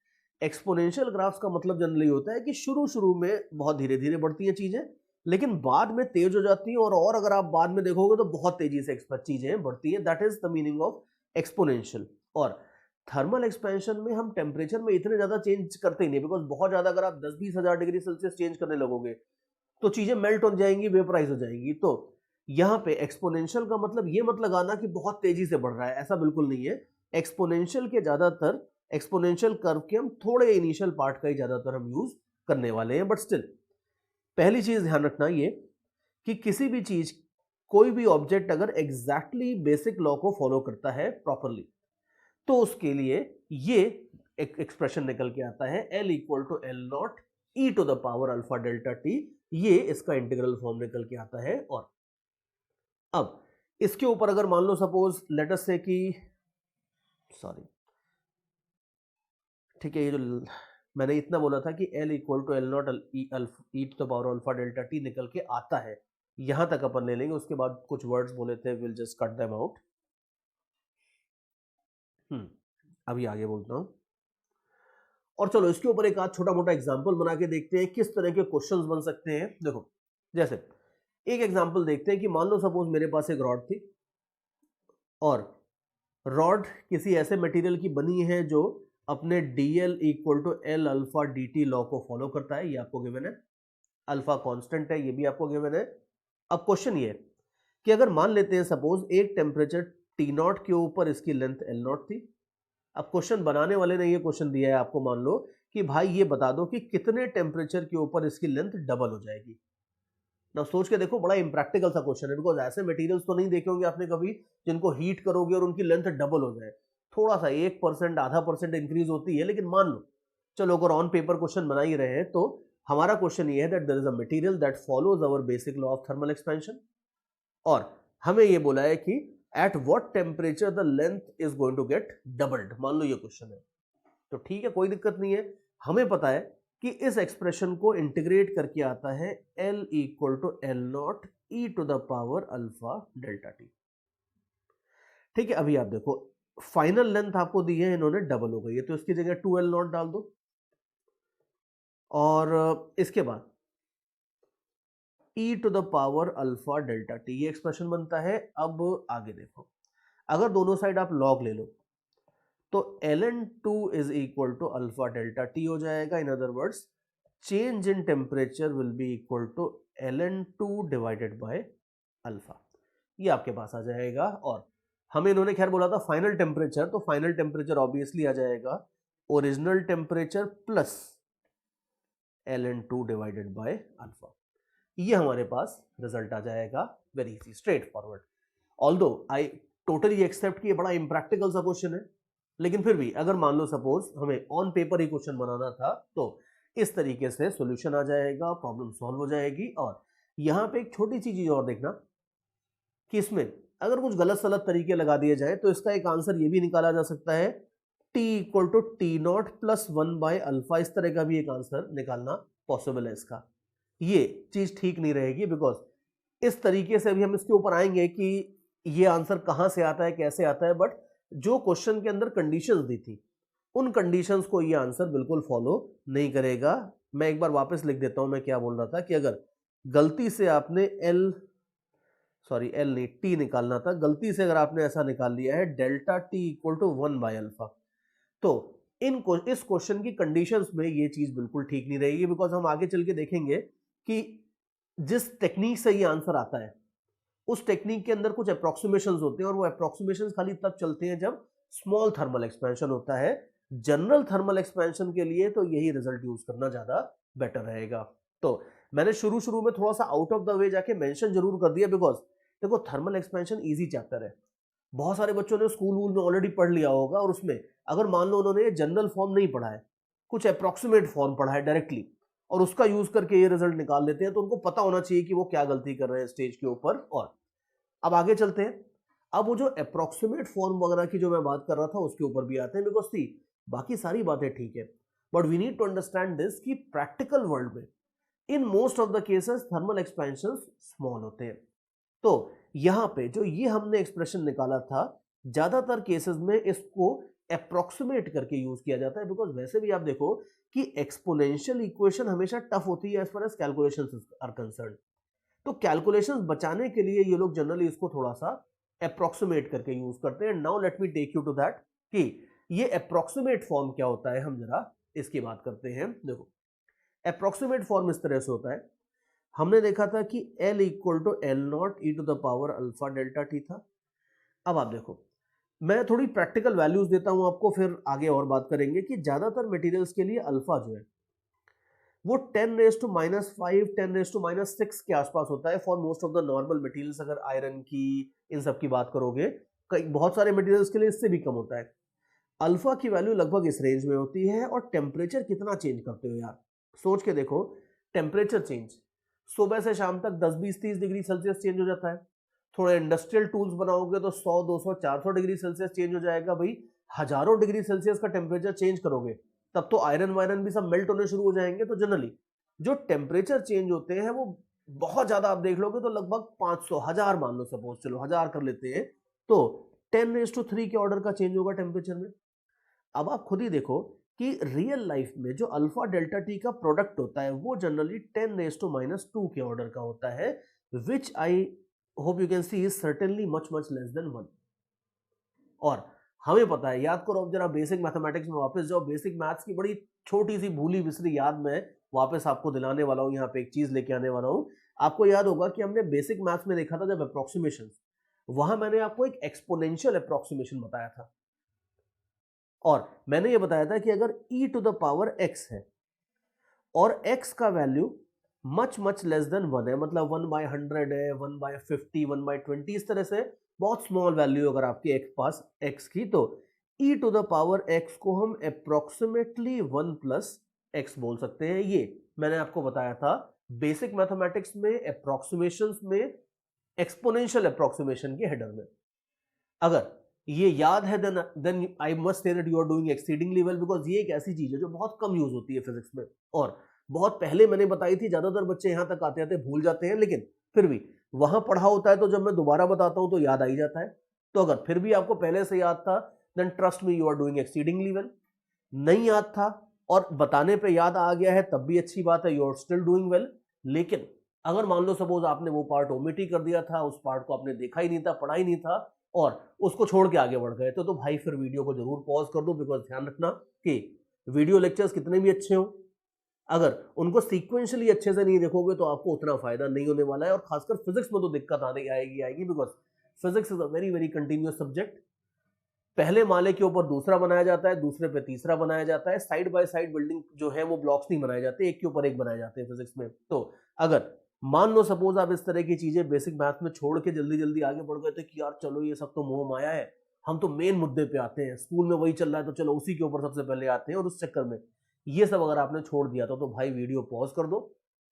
एक्सपोनेंशियल ग्राफ्स का मतलब जनरली होता है कि शुरू में बहुत धीरे धीरे बढ़ती है चीजें, लेकिन बाद में तेज हो जाती है, और अगर आप बाद में देखोगे तो बहुत तेजी से चीजें बढ़ती हैं। That is the meaning of exponential. और थर्मल एक्सपेंशन में हम टेम्परेचर में इतने ज्यादा चेंज करते ही नहीं, बिकॉज बहुत ज्यादा अगर आप 10-20 हजार डिग्री सेल्सियस चेंज करने लगोगे तो चीजें मेल्ट हो जाएंगी, वेपराइज हो जाएंगी। तो यहाँ पे एक्सपोनेंशियल का मतलब ये मत लगाना कि बहुत तेजी से बढ़ रहा है, ऐसा बिल्कुल नहीं है। एक्सपोनेंशियल के ज्यादातर एक्सपोनेंशियल कर्व के हम थोड़े इनिशियल पार्ट का ही ज्यादातर हम यूज करने वाले हैं। बट स्टिल पहली चीज ध्यान रखना ये कि किसी भी चीज, कोई भी ऑब्जेक्ट अगर एग्जैक्टली बेसिक लॉ को फॉलो करता है प्रॉपरली, तो उसके लिए ये एक एक्सप्रेशन निकल के आता है L equal to L0 e to the power alpha delta T. ये इसका इंटीग्रल फॉर्म निकल के आता है। और अब इसके ऊपर अगर मान लो सपोज लेट अस से कि सॉरी, ठीक है, ये जो मैंने इतना बोला था कि L equal to L0 e to the power alpha delta T निकल के आता है, यहां तक अपन ले लेंगे। उसके बाद कुछ वर्ड्स बोले थे, will just cut them out. अभी आगे बोलता हूं। और चलो इसके ऊपर एक आध छोटा मोटा एग्जाम्पल बना के देखते हैं किस तरह के क्वेश्चंस बन सकते हैं। देखो जैसे एक एग्जाम्पल देखते हैं कि मान लो सपोज मेरे पास एक रॉड थी, और रॉड किसी ऐसे मटेरियल की बनी है जो अपने dl equal to L alpha dt law को फॉलो करता है। ये आपको गिवन है। अल्फा कांस्टेंट है, ये भी आपको गिवन है। अब क्वेश्चन ये है कि अगर मान लेते हैं सपोज एक टेम्परेचर T0 के ऊपर इसकी लेंथ L0 थी। अब क्वेश्चन बनाने वाले ने ये क्वेश्चन दिया है आपको, मान लो कि भाई ये बता दो कि कितने टेम्परेचर के ऊपर इसकी लेंथ डबल हो जाएगी। ना सोच के देखो, बड़ा इंप्रैक्टिकल सा क्वेश्चन है, बिकॉज ऐसे मटेरियल्स तो नहीं देखे होंगे आपने कभी जिनको हीट करोगे और उनकी लेंथ डबल हो जाए। थोड़ा सा 1% आधा % इंक्रीज होती है, लेकिन मान लो चलो अगर ऑन पेपर क्वेश्चन बना ही रहे हैं तो हमारा क्वेश्चन ये है that there is a material that follows our basic law of thermal expansion, और हमें ये बोला है कि at what temperature the length is going to get doubled. मान लो ये क्वेश्चन है, तो ठीक है, कोई दिक्कत नहीं है। हमें पता है कि इस एक्सप्रेशन को इंटीग्रेट करके आता है L equal to L0 e to the power alpha delta T. ठीक है, अभी आप देखो फाइनल लेंथ आपको दी है इन्होंने डबल हो गई है, तो इसकी जगह 2L0 डाल दो। और इसके बाद e to the power alpha delta T, ये एक्सप्रेशन बनता है। अब आगे देखो, अगर दोनों साइड आप लॉग ले लो तो ln2 is equal to alpha delta T हो जाएगा। In other words change in temperature will be equal to ln2 divided by alpha, ये आपके पास आ जाएगा। और हमें इन्होंने खैर बोला था फाइनल टेम्परेचर, तो फाइनल टेम्परेचर ऑब्वियसली आ जाएगा original temperature plus ln2 divided by alpha, ये हमारे पास रिजल्ट आ जाएगा। Very easy, straightforward. Although I totally accept कि ये बड़ा इम्प्रैक्टिकल सा क्वेश्चन है, लेकिन फिर भी अगर मान लो सपोज हमें ऑन पेपर ही क्वेश्चन बनाना था तो इस तरीके से सॉल्यूशन आ जाएगा, प्रॉब्लम सॉल्व हो जाएगी। और यहाँ पे एक छोटी सी चीज और देखना कि इसमें अगर कुछ गलत सलत तरीके लगा दिए जाए तो इसका एक आंसर ये भी निकाला जा सकता है t equal to T0 plus 1 by alpha, इस तरह का भी एक आंसर निकालना पॉसिबल है इसका। ये चीज ठीक नहीं रहेगी, बिकॉज इस तरीके से अभी हम इसके ऊपर आएंगे कि ये आंसर कहां से आता है, कैसे आता है, बट जो क्वेश्चन के अंदर कंडीशंस दी थी उन कंडीशंस को ये आंसर बिल्कुल फॉलो नहीं करेगा। मैं एक बार वापस लिख देता हूं, मैं क्या बोल रहा था कि अगर गलती से आपने एल नहीं टी निकालना था, गलती से अगर आपने ऐसा निकाल लिया है delta T equal to 1 by alpha, तो इस क्वेश्चन की कंडीशंस में ये चीज बिल्कुल ठीक नहीं रहेगी। बिकॉज हम आगे चल के देखेंगे कि जिस टेक्निक से ये आंसर आता है उस टेक्निक के अंदर कुछ अप्रोक्सीमेशंस होते हैं, और वो अप्रोक्सीमेशंस खाली तब चलते हैं जब स्मॉल थर्मल एक्सपेंशन होता है। जनरल थर्मल एक्सपेंशन के लिए तो यही रिजल्ट यूज करना ज्यादा बेटर रहेगा। तो मैंने शुरू में थोड़ा सा आउट ऑफ द वे जाके मेंशन जरूर कर दिया, बिकॉज देखो थर्मल एक्सपेंशन इजी चैप्टर है, बहुत सारे बच्चों ने स्कूल वूल में ऑलरेडी पढ़ लिया होगा, और उसमें अगर मान लो उन्होंने जनरल फॉर्म नहीं पढ़ा है, कुछ अप्रोक्सीमेट फॉर्म पढ़ा है डायरेक्टली, और उसका यूज करके ये रिजल्ट निकाल लेते हैं, तो उनको पता होना चाहिए कि वो क्या गलती कर रहे हैं स्टेज के ऊपर। और अब आगे चलते हैं, अब वो जो अप्रोक्सीमेट फॉर्म वगैरह की जो मैं बात कर रहा था उसके ऊपर भी आते हैं, बिकॉज सी बाकी सारी बातें ठीक है, but we need to understand this कि प्रैक्टिकल वर्ल्ड में in most of the cases thermal expansion small होते हैं। तो यहां पे जो ये हमने एक्सप्रेशन निकाला था, ज्यादातर केसेस में इसको अप्रोक्सीमेट करके यूज किया जाता है, बिकॉज वैसे भी आप देखो कि एक्सपोनेंशियल इक्वेशन हमेशा टफ होती है as far as calculations are concerned. तो कैलकुलेशंस बचाने के लिए ये लोग जनरली इसको थोड़ा सा अप्रोक्सीमेट करके यूज करते हैं। Now let me take you to that कि ये अप्रोक्सीमेट फॉर्म क्या होता है, हम जरा इसकी बात करते हैं। देखो अप्रोक्सीमेट फॉर्म इस तरह से होता है, हमने देखा था कि L equal to L0 e to the power alpha delta T था। अब आप देखो, मैं थोड़ी प्रैक्टिकल वैल्यूज देता हूं आपको, फिर आगे और बात करेंगे कि ज्यादातर मटेरियल्स के लिए अल्फा जो है वो 10⁻⁻5 10⁻⁻6 के आसपास होता है for most of the normal materials. अगर आयरन की इन सब की बात करोगे, कई बहुत सारे मटेरियल्स के लिए इससे भी कम होता है। अल्फा की वैल्यू लगभग इस रेंज में होती है। और टेम्परेचर कितना चेंज करते हो यार, सोच के देखो, टेम्परेचर चेंज सुबह से शाम तक 10-20-30 डिग्री सेल्सियस चेंज हो जाता है। थोड़े इंडस्ट्रियल टूल्स बनाओगे तो 100-200-400 डिग्री सेल्सियस चेंज हो जाएगा। भाई हजारों डिग्री सेल्सियस का टेम्परेचर चेंज करोगे तब तो आयरन वायरन भी सब मेल्ट होने शुरू हो जाएंगे। तो जनरली जो टेम्परेचर चेंज होते हैं वो बहुत ज्यादा आप देख लोगे तो लगभग 500-1000 मान लो, सपोज चलो 1000 कर लेते हैं, तो 10⁻³ के ऑर्डर का चेंज होगा टेम्परेचर में। अब आप खुद ही देखो कि रियल लाइफ में जो अल्फा डेल्टा टी का प्रोडक्ट होता है वो जनरली 10⁻² के ऑर्डर का होता है, which I hope you can see is certainly much less than 1। और हमें पता है, याद करो अब जरा बेसिक मैथमेटिक्स में वापस जाओ, बेसिक मैथ्स की बड़ी छोटी सी भूली बिसरी याद में वापस आपको दिलाने वाला हूं। यहाँ पे एक चीज लेके आने वाला हूं। आपको याद होगा कि हमने बेसिक मैथ्स में देखा था जब अप्रोक्सीमेशन, वहां मैंने आपको एक एक्सपोनेंशियल अप्रोक्सीमेशन बताया था, और मैंने ये बताया था कि अगर e to the power x है और x का वैल्यू मच लेस देन 1 है, मतलब 1/100 है, 1/50, 1/20, इस तरह से बहुत स्मॉल वैल्यू अगर आपके x पास x की, तो e to the power x को हम अप्रोक्सीमेटली 1 प्लस x बोल सकते हैं। ये मैंने आपको बताया था बेसिक मैथमेटिक्स में अप्रोक्सीमेशंस में एक्सपोनेंशियल अप्रोक्सीमेशन के हेडर में। अगर ये याद है then I must say that you are doing exceedingly well, because ये एक ऐसी चीज है जो बहुत कम यूज होती है फिजिक्स में, और बहुत पहले मैंने बताई थी। ज्यादातर बच्चे यहां तक आते आते भूल जाते हैं, लेकिन फिर भी वहां पढ़ा होता है तो जब मैं दोबारा बताता हूं तो याद आ ही जाता है। तो अगर फिर भी आपको पहले से याद था then trust me you are doing exceedingly well. नहीं याद था और बताने पे याद आ गया है तब भी अच्छी बात है, you are still doing well. लेकिन अगर मान लो सपोज आपने वो पार्ट ओमिट ही कर दिया था, उस पार्ट को आपने देखा ही नहीं था, पढ़ा ही नहीं था और उसको छोड़ के आगे बढ़ गए तो भाई फिर वीडियो को जरूर पॉज कर दो। बिकॉज ध्यान रखना कि वीडियो लेक्चर्स कितने भी अच्छे हों, अगर उनको सीक्वेंशियली अच्छे से नहीं देखोगे तो आपको उतना फायदा नहीं होने वाला है। और खासकर फिजिक्स में तो दिक्कत आने आएगी because physics is a very very continuous subject. पहले माले के ऊपर दूसरा बनाया जाता है, दूसरे पे तीसरा बनाया जाता है, साइड बाय साइड बिल्डिंग जो है वो ब्लॉक्स नहीं बनाए जाते, एक के ऊपर एक बनाए जाते हैं फिजिक्स में। तो अगर मान लो सपोज आप इस तरह की चीजें बेसिक मैथ में छोड़ के जल्दी जल्दी आगे बढ़ गए थे कि यार चलो ये सब तो मोह माया है, हम तो मेन मुद्दे पे आते हैं, स्कूल में वही चल रहा है तो चलो उसी के ऊपर सबसे पहले आते हैं, और उस चक्कर में ये सब अगर आपने छोड़ दिया था तो भाई वीडियो पॉज कर दो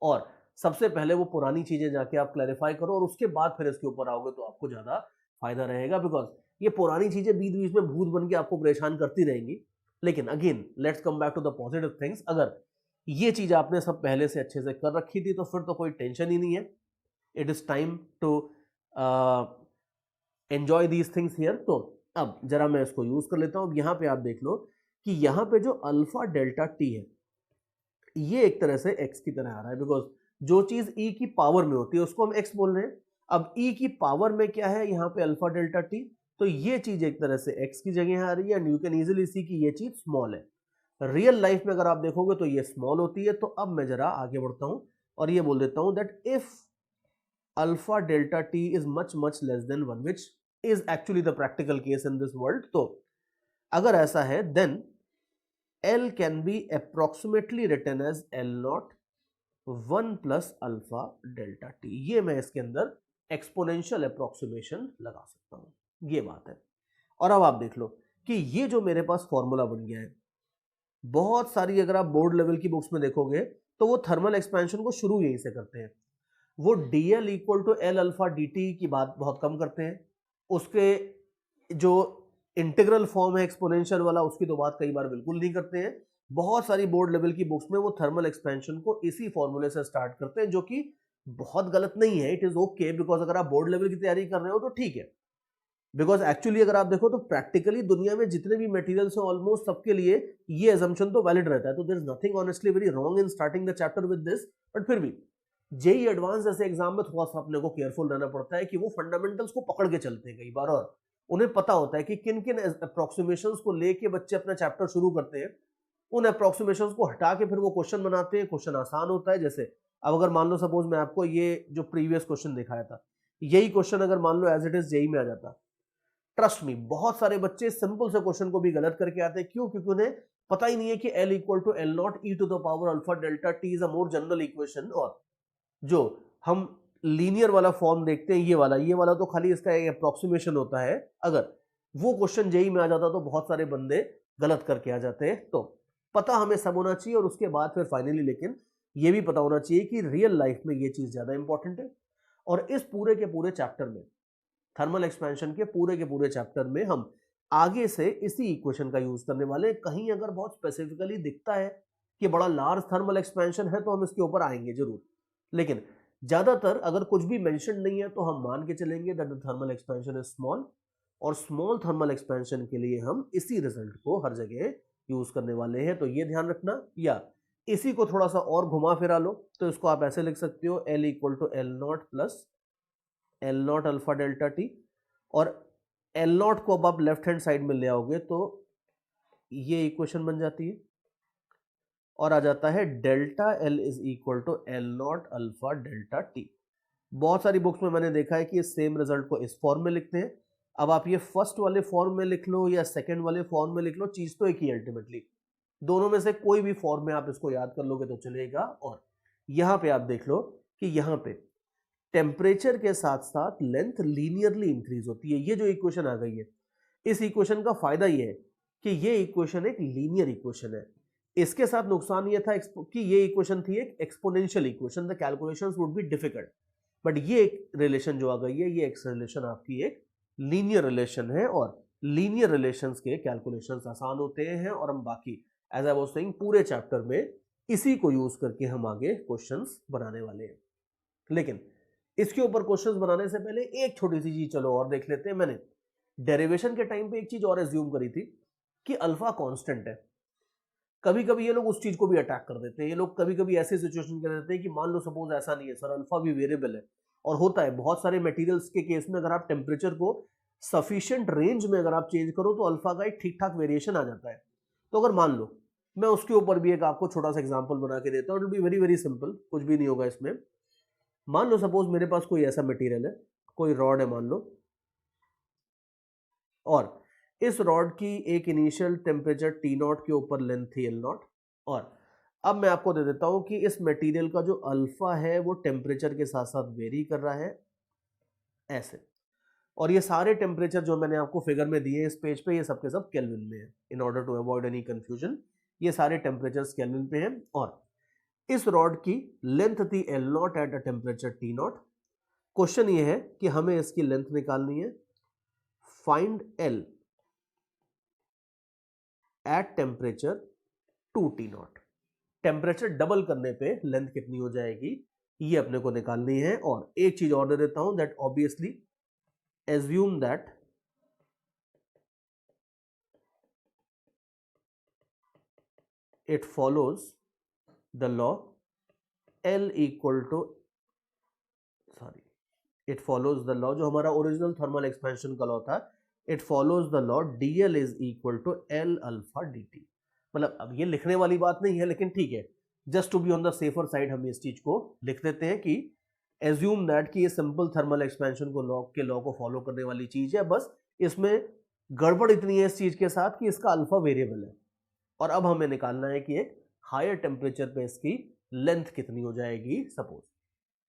और सबसे पहले वो पुरानी चीजें जाके आप क्लैरिफाई करो और उसके बाद फिर इसके ऊपर आओगे तो आपको ज्यादा फायदा रहेगा। बिकॉज ये पुरानी चीजें बीच बीच में भूत बन के आपको परेशान करती रहेंगी। लेकिन again let's come back to the positive things, अगर ये चीज आपने सब पहले से अच्छे से कर रखी थी तो फिर तो कोई टेंशन ही नहीं है। It is time to enjoy these things here. तो अब जरा मैं इसको यूज कर लेता हूं। यहाँ पे आप देख लो कि यहाँ पे जो अल्फा डेल्टा टी है ये एक तरह से x की तरह आ रहा है, बिकॉज जो चीज e की पावर में होती है उसको हम x बोल रहे हैं। अब e की पावर में क्या है यहाँ पे अल्फा डेल्टा टी, तो ये चीज एक तरह से x की जगह आ रही है and you can easily see कि ये चीज स्मॉल है। रियल लाइफ में अगर आप देखोगे तो ये स्मॉल होती है। तो अब मैं जरा आगे बढ़ता हूं और ये बोल देता हूं that if alpha delta T is much much less than 1 which is actually the practical case in this world. तो अगर ऐसा है then L can be approximately written as L naught 1 plus alpha delta t। ये मैं इसके अंदर exponential approximation लगा सकता हूं, ये बात है। और अब आप देख लो कि ये जो मेरे पास फॉर्मूला बन गया है, बहुत सारी अगर आप बोर्ड लेवल की बुक्स में देखोगे तो वो थर्मल एक्सपेंशन को शुरू यहीं से करते हैं। वो dl equal to L alpha dt की बात बहुत कम करते हैं। उसके जो इंटीग्रल फॉर्म है एक्सपोनेंशियल वाला उसकी तो बात कई बार बिल्कुल नहीं करते हैं। बहुत सारी बोर्ड लेवल की बुक्स में वो थर्मल एक्सपेंशन को इसी फॉर्मूले से स्टार्ट करते हैं, जो कि बहुत गलत नहीं है। इट इज ओके बिकॉज अगर आप बोर्ड लेवल की तैयारी कर रहे हो तो ठीक है। बिकॉज एक्चुअली अगर आप देखो तो प्रैक्टिकली दुनिया में जितने भी मटेरियल्स हैं ऑलमोस्ट सबके लिए ये अजम्पशन तो वैलिड रहता है। तो there is nothing honestly very wrong in starting the chapter with this, but फिर भी जेई एडवांस जैसे एग्जाम में थोड़ा सा अपने को केयरफुल रहना पड़ता है कि वो फंडामेंटल्स को पकड़ के चलते हैं कई बार, और उन्हें पता होता है कि किन किन अप्रोक्सीमेशंस को लेके बच्चे अपना चैप्टर शुरू करते हैं। उन अप्रोक्सीमेशंस को हटा के फिर वो क्वेश्चन बनाते हैं। क्वेश्चन आसान होता है। जैसे अब अगर मान लो सपोज मैं आपको ये जो प्रीवियस क्वेश्चन दिखाया था, यही क्वेश्चन अगर मान लो एज इट इज जेई में आ जाता, ट्रस्ट मी बहुत सारे बच्चे सिंपल से क्वेश्चन को भी गलत करके आते हैं। क्यों? क्योंकि उन्हें पता ही नहीं है कि L equal to L naught e to the power alpha delta T is a more general equation. और जो हम लीनियर वाला फॉर्म देखते हैं ये वाला तो खाली इसका एक अप्रोक्सीमेशन होता है। अगर वो क्वेश्चन जेई में आ जाता तो बहुत सारे बंदे गलत करके आ जाते हैं। तो पता हमें सब होना चाहिए और उसके बाद फिर फाइनली लेकिन ये भी पता होना चाहिए कि रियल लाइफ में ये चीज ज्यादा इंपॉर्टेंट है। और इस पूरे के पूरे चैप्टर में, थर्मल एक्सपेंशन के पूरे चैप्टर में हम आगे से इसी इक्वेशन का यूज करने वाले। कहीं अगर बहुत स्पेसिफिकली दिखता है कि बड़ा लार्ज थर्मल एक्सपेंशन है तो हम इसके ऊपर आएंगे जरूर, लेकिन ज्यादातर अगर कुछ भी मेंशन नहीं है तो हम मान के चलेंगे that the thermal expansion is small, और स्मॉल थर्मल एक्सपेंशन के लिए हम इसी रिजल्ट को हर जगह यूज करने वाले हैं। तो ये ध्यान रखना। या इसी को थोड़ा सा और घुमा फिरा लो तो इसको आप ऐसे लिख सकते हो L equal to L naught plus L naught alpha delta T, और एल नॉट को अब आप लेफ्ट हैंड साइड में ले आओगे तो ये इक्वेशन बन जाती है और आ जाता है delta L is equal to L naught alpha delta T. बहुत सारी बुक्स में मैंने देखा है कि सेम रिजल्ट को इस फॉर्म में लिखते हैं। अब आप ये फर्स्ट वाले फॉर्म में लिख लो या सेकंड वाले फॉर्म में लिख लो, चीज तो एक ही अल्टीमेटली। दोनों में से कोई भी फॉर्म में आप इसको याद कर लोगे तो चलेगा। और यहां पे आप देख लो कि यहां पे टेम्परेचर के साथ साथ लेंथ लीनियरली इंक्रीज होती है। ये जो इक्वेशन आ गई है, इस इक्वेशन का फायदा ये है कि ये इक्वेशन एक लीनियर इक्वेशन है। इसके साथ नुकसान ये था कि ये इक्वेशन थी एक exponential equation, the calculations would be difficult. But ये एक रिलेशन जो आ गई है, ये एक रिलेशन आपकी एक लीनियर रिलेशन है, और लीनियर रिलेशंस के कैलकुलेशंस आसान होते हैं। और हम बाकी एज आई वाज सेइंग पूरे चैप्टर में इसी को यूज करके हम आगे क्वेश्चंस बनाने वाले हैं। लेकिन इसके ऊपर क्वेश्चंस बनाने से पहले एक छोटी सी चीज चलो और देख लेते हैं। मैंने डेरिवेशन के टाइम पे एक चीज और एज्यूम करी थी कि अल्फा कांस्टेंट है। कभी कभी ये लोग उस चीज को भी अटैक कर देते हैं, ये लोग कभी कभी ऐसे सिचुएशन कर देते हैं कि मान लो सपोज ऐसा नहीं है सर, अल्फा भी वेरिएबल है। और होता है बहुत सारे मटेरियल्स के केस में, अगर आप टेम्परेचर को सफिशिएंट रेंज में अगर आप चेंज करो तो अल्फा का एक ठीक ठाक वेरिएशन आ जाता है। तो अगर मान लो, मैं उसके ऊपर भी एक आपको छोटा सा एग्जांपल बना के देता हूँ, it will be very very simple, कुछ भी नहीं होगा इसमें। मान लो सपोज मेरे पास कोई ऐसा मटेरियल है, कोई रॉड है मान लो, और इस रॉड की एक इनिशियल टेम्परेचर टी नॉट के ऊपर लेंथ थी एल नॉट, और अब मैं आपको दे देता हूं कि इस मटेरियल का जो अल्फा है वो टेम्परेचर के साथ साथ वेरी कर रहा है ऐसे। और ये सारे टेम्परेचर जो मैंने आपको फिगर में दिए इस पेज पे, ये सब के सब केल्विन में है, in order to avoid any confusion. ये सारे टेम्परेचर केल्विन पे हैं। और इस रॉड की लेंथ थी L not at a temperature T not. Question ये है कि हमें इसकी लेंथ निकालनी है, find L at temperature 2 T not. Temperature double करने पे लेंथ कितनी हो जाएगी, ये अपने को निकालनी है। और एक चीज और दे देता हूं, that obviously assume that it follows the law L equal to, sorry, it follows the law, जो हमारा ओरिजिनल थर्मल एक्सपेंशन का लॉ था, it follows the law D L is equal to L alpha D T. मतलब अब ये लिखने वाली बात नहीं है, लेकिन ठीक है, just to be on the safer side हम इस चीज को लिख देते हैं कि एज्यूम दैट कि ये सिंपल थर्मल एक्सपेंशन को लॉ को फॉलो करने वाली चीज है। बस इसमें गड़बड़ इतनी है इस चीज के साथ कि इसका अल्फा वेरिएबल है, और अब हमें निकालना है कि एक हायर टेम्परेचर पे इसकी लेंथ कितनी हो जाएगी सपोज।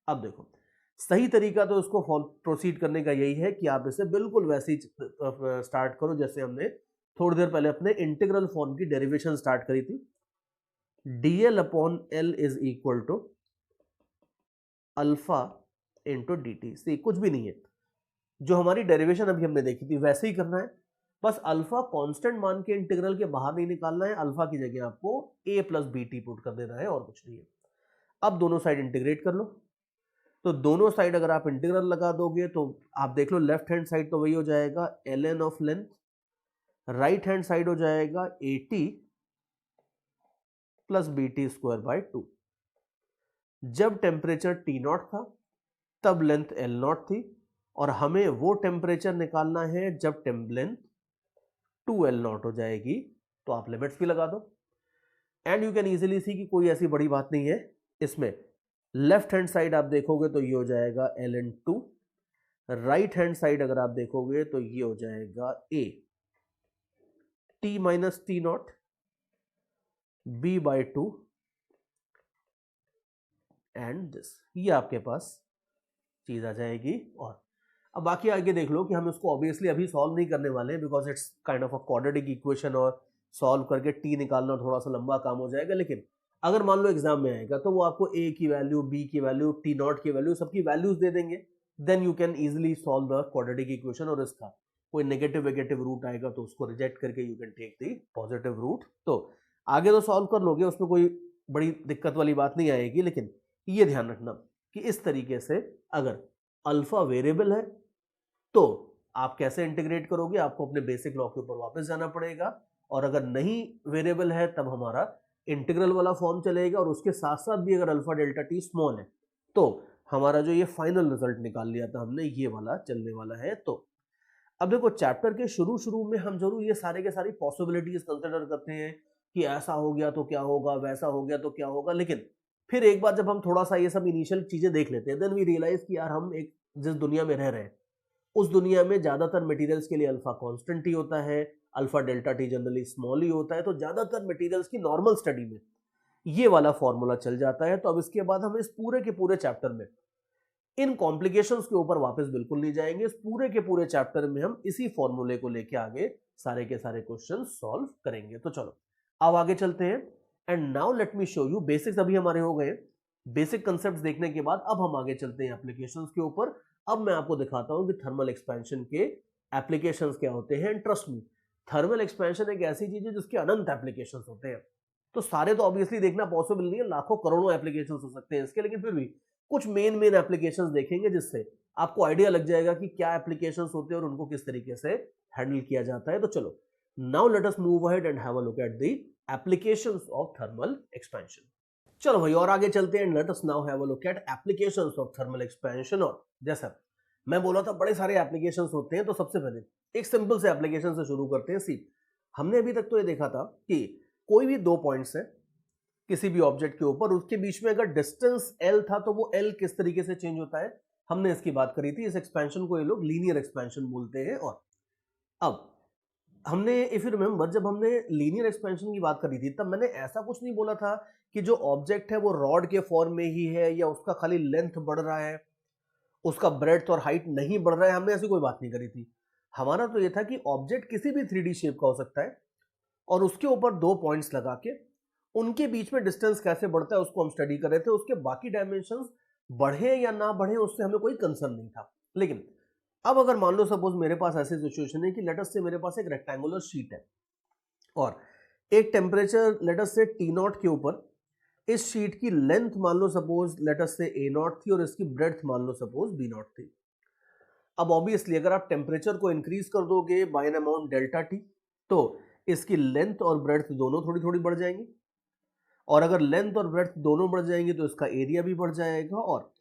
अब देखो, सही तरीका तो इसको प्रोसीड करने का यही है कि आप इसे बिल्कुल वैसे ही स्टार्ट करो जैसे हमने थोड़ी देर पहले अपने इंटीग्रल फॉर्म की डेरिवेशन स्टार्ट करी थी। dl upon l is equal to alpha into d t. सी कुछ भी नहीं है, जो हमारी डेरिवेशन अभी हमने देखी थी वैसे ही करना है। बस अल्फा कांस्टेंट मान के इंटीग्रल के बाहर नहीं निकालना है, अल्फा की जगह आपको a plus B T put कर देना है, और कुछ नहीं है। अब दोनों साइड इंटीग्रेट कर लो। तो दोनों साइड अगर आप इंटीग्रल लगा दोगे तो आप देख लो, लेफ्ट हैंड साइड तो वही हो जाएगा ln of length, right hand side हो जाएगा at plus B T square by 2। जब टेम्परेचर टी नॉट था तब लेंथ एल नॉट थी, और हमें वो टेम्परेचर निकालना है जब लेंथ 2l नॉट हो जाएगी। तो आप लिमिट्स भी लगा दो, and you can easily see कि कोई ऐसी बड़ी बात नहीं है इसमें। लेफ्ट हैंड साइड आप देखोगे तो ये हो जाएगा ln2, राइट हैंड साइड अगर आप देखोगे तो ये हो जाएगा a t minus T not b by 2 and this, ये आपके पास चीज आ जाएगी। और अब बाकी आगे देख लो कि हम इसको ऑब्वियसली अभी सॉल्व नहीं करने वाले हैं, because it's kind of a quadratic equation, और सॉल्व करके टी निकालना थोड़ा सा लंबा काम हो जाएगा। लेकिन अगर मान लो एग्जाम में आएगा तो वो आपको a की वैल्यू, b की वैल्यू, टी नॉट की वैल्यू, सबकी वैल्यूज दे देंगे, then you can easily solve the quadratic equation. और इसका कोई नेगेटिव रूट आएगा तो उसको रिजेक्ट करके you can take the positive root. तो आगे तो सॉल्व कर लोगे, उसमें कोई बड़ी दिक्कत वाली बात नहीं आएगी। लेकिन ये ध्यान रखना कि इस तरीके से अगर अल्फा वेरिएबल है तो आप कैसे इंटीग्रेट करोगे, आपको अपने बेसिक लॉ के ऊपर वापस जाना पड़ेगा। और अगर नहीं वेरिएबल है तब हमारा इंटीग्रल वाला फॉर्म चलेगा, और उसके साथ साथ भी अगर अल्फा डेल्टा टी स्मॉल है तो हमारा जो ये फाइनल रिजल्ट निकाल लिया था हमने, ये वाला चलने वाला है। तो अब देखो, चैप्टर के शुरू में हम जरूर ये सारे के सारी पॉसिबिलिटीज कंसिडर करते हैं कि ऐसा हो गया तो क्या होगा, वैसा हो गया तो क्या होगा। लेकिन फिर एक बार जब हम थोड़ा सा ये सब इनिशियल चीजें देख लेते हैं, देन वी रियलाइज कि यार हम एक जिस दुनिया में रह रहे हैं उस दुनिया में ज्यादातर मटेरियल्स के लिए अल्फा कांस्टेंट ही होता है, alpha delta t generally small ही होता है। तो ज्यादातर मटेरियल्स की नॉर्मल स्टडी में ये वाला फॉर्मूला चल जाता है। तो अब इसके बाद हम इस पूरे के पूरे चैप्टर में इन कॉम्प्लिकेशंस के ऊपर वापस बिल्कुल नहीं जाएंगे। इस पूरे के पूरे चैप्टर में हम इसी फॉर्मूले को लेके आगे सारे के सारे क्वेश्चन सॉल्व करेंगे। तो चलो अब आगे चलते हैं, and now let me show you. Basics अभी हमारे हो गए, बेसिक कंसेप्ट्स देखने के बाद अब हम आगे चलते हैं एप्लीकेशंस के ऊपर। अब मैं आपको दिखाता हूं कि थर्मल एक्सपेंशन के एप्लीकेशंस क्या होते हैं। ट्रस्ट मी, थर्मल एक्सपेंशन एक ऐसी चीज है जिसके अनंत एप्लीकेशंस होते हैं। तो सारे तो ऑब्वियसली देखना पॉसिबल नहीं है, लाखों करोड़ों एप्लीकेशंस हो सकते हैं इसके, लेकिन फिर भी कुछ मेन एप्लीकेशंस देखेंगे जिससे आपको आइडिया लग जाएगा कि क्या एप्लीकेशंस होते हैं और उनको किस तरीके से हैंडल किया जाता है। तो चलो now let us move ahead and have a look at the applications of thermal expansion. चलो भाई और आगे चलते हैं, let us now have a look at applications of thermal expansion. और जैसा मैं बोला था बड़े सारे एप्लीकेशंस होते हैं, तो सबसे पहले एक सिंपल से एप्लीकेशन से शुरू करते हैं। सी हमने अभी तक तो ये देखा था कि कोई भी दो पॉइंट्स है किसी भी ऑब्जेक्ट के ऊपर, उसके बीच में अगर डिस्टेंस L था तो वो L किस तरीके से चेंज होता है, हमने इसकी बात करी थी। इस एक्सपेंशन को ये लोग लीनियर एक्सपेंशन बोलते हैं। और अब हमने इफ यू रिमेंबर जब हमने लीनियर एक्सपेंशन की बात करी थी तब मैंने ऐसा कुछ नहीं बोला था कि जो ऑब्जेक्ट है वो रॉड के फॉर्म में ही है या उसका खाली लेंथ बढ़ रहा है, उसका ब्रेड्थ और हाइट नहीं बढ़ रहा है, हमने ऐसी कोई बात नहीं करी थी। हमारा तो ये था कि ऑब्जेक्ट किसी भी 3D शेप का हो सकता है और उसके ऊपर दो पॉइंट्स लगा के उनके बीच में डिस्टेंस कैसे बढ़ता है उसको हम स्टडी कर रहे थे। उसके बाकी डायमेंशंस बढ़े या ना बढ़े उससे हमें कोई कंसर्न नहीं था। लेकिन अब अगर मान लो सपोज मेरे पास ऐसी सिचुएशन है कि लेट अस से मेरे पास एक रेक्टेंगुलर शीट है और एक टेम्परेचर लेट अस से T0 के ऊपर इस शीट की लेंथ मान लो सपोज लेट अस से A0 थी और इसकी ब्रेड्थ मान लो सपोज B0 थी। अब ऑब्वियसली अगर आप टेम्परेचर को इंक्रीज कर दोगे by an amount delta T तो इसकी लेंथ और ब्रेड्थ दोनों थोड़ी थोड़ी बढ़ जाएंगी, और अगर लेंथ और ब्रेड्थ दोनों बढ़ जाएंगे तो इसका एरिया भी बढ़ जाएगा। और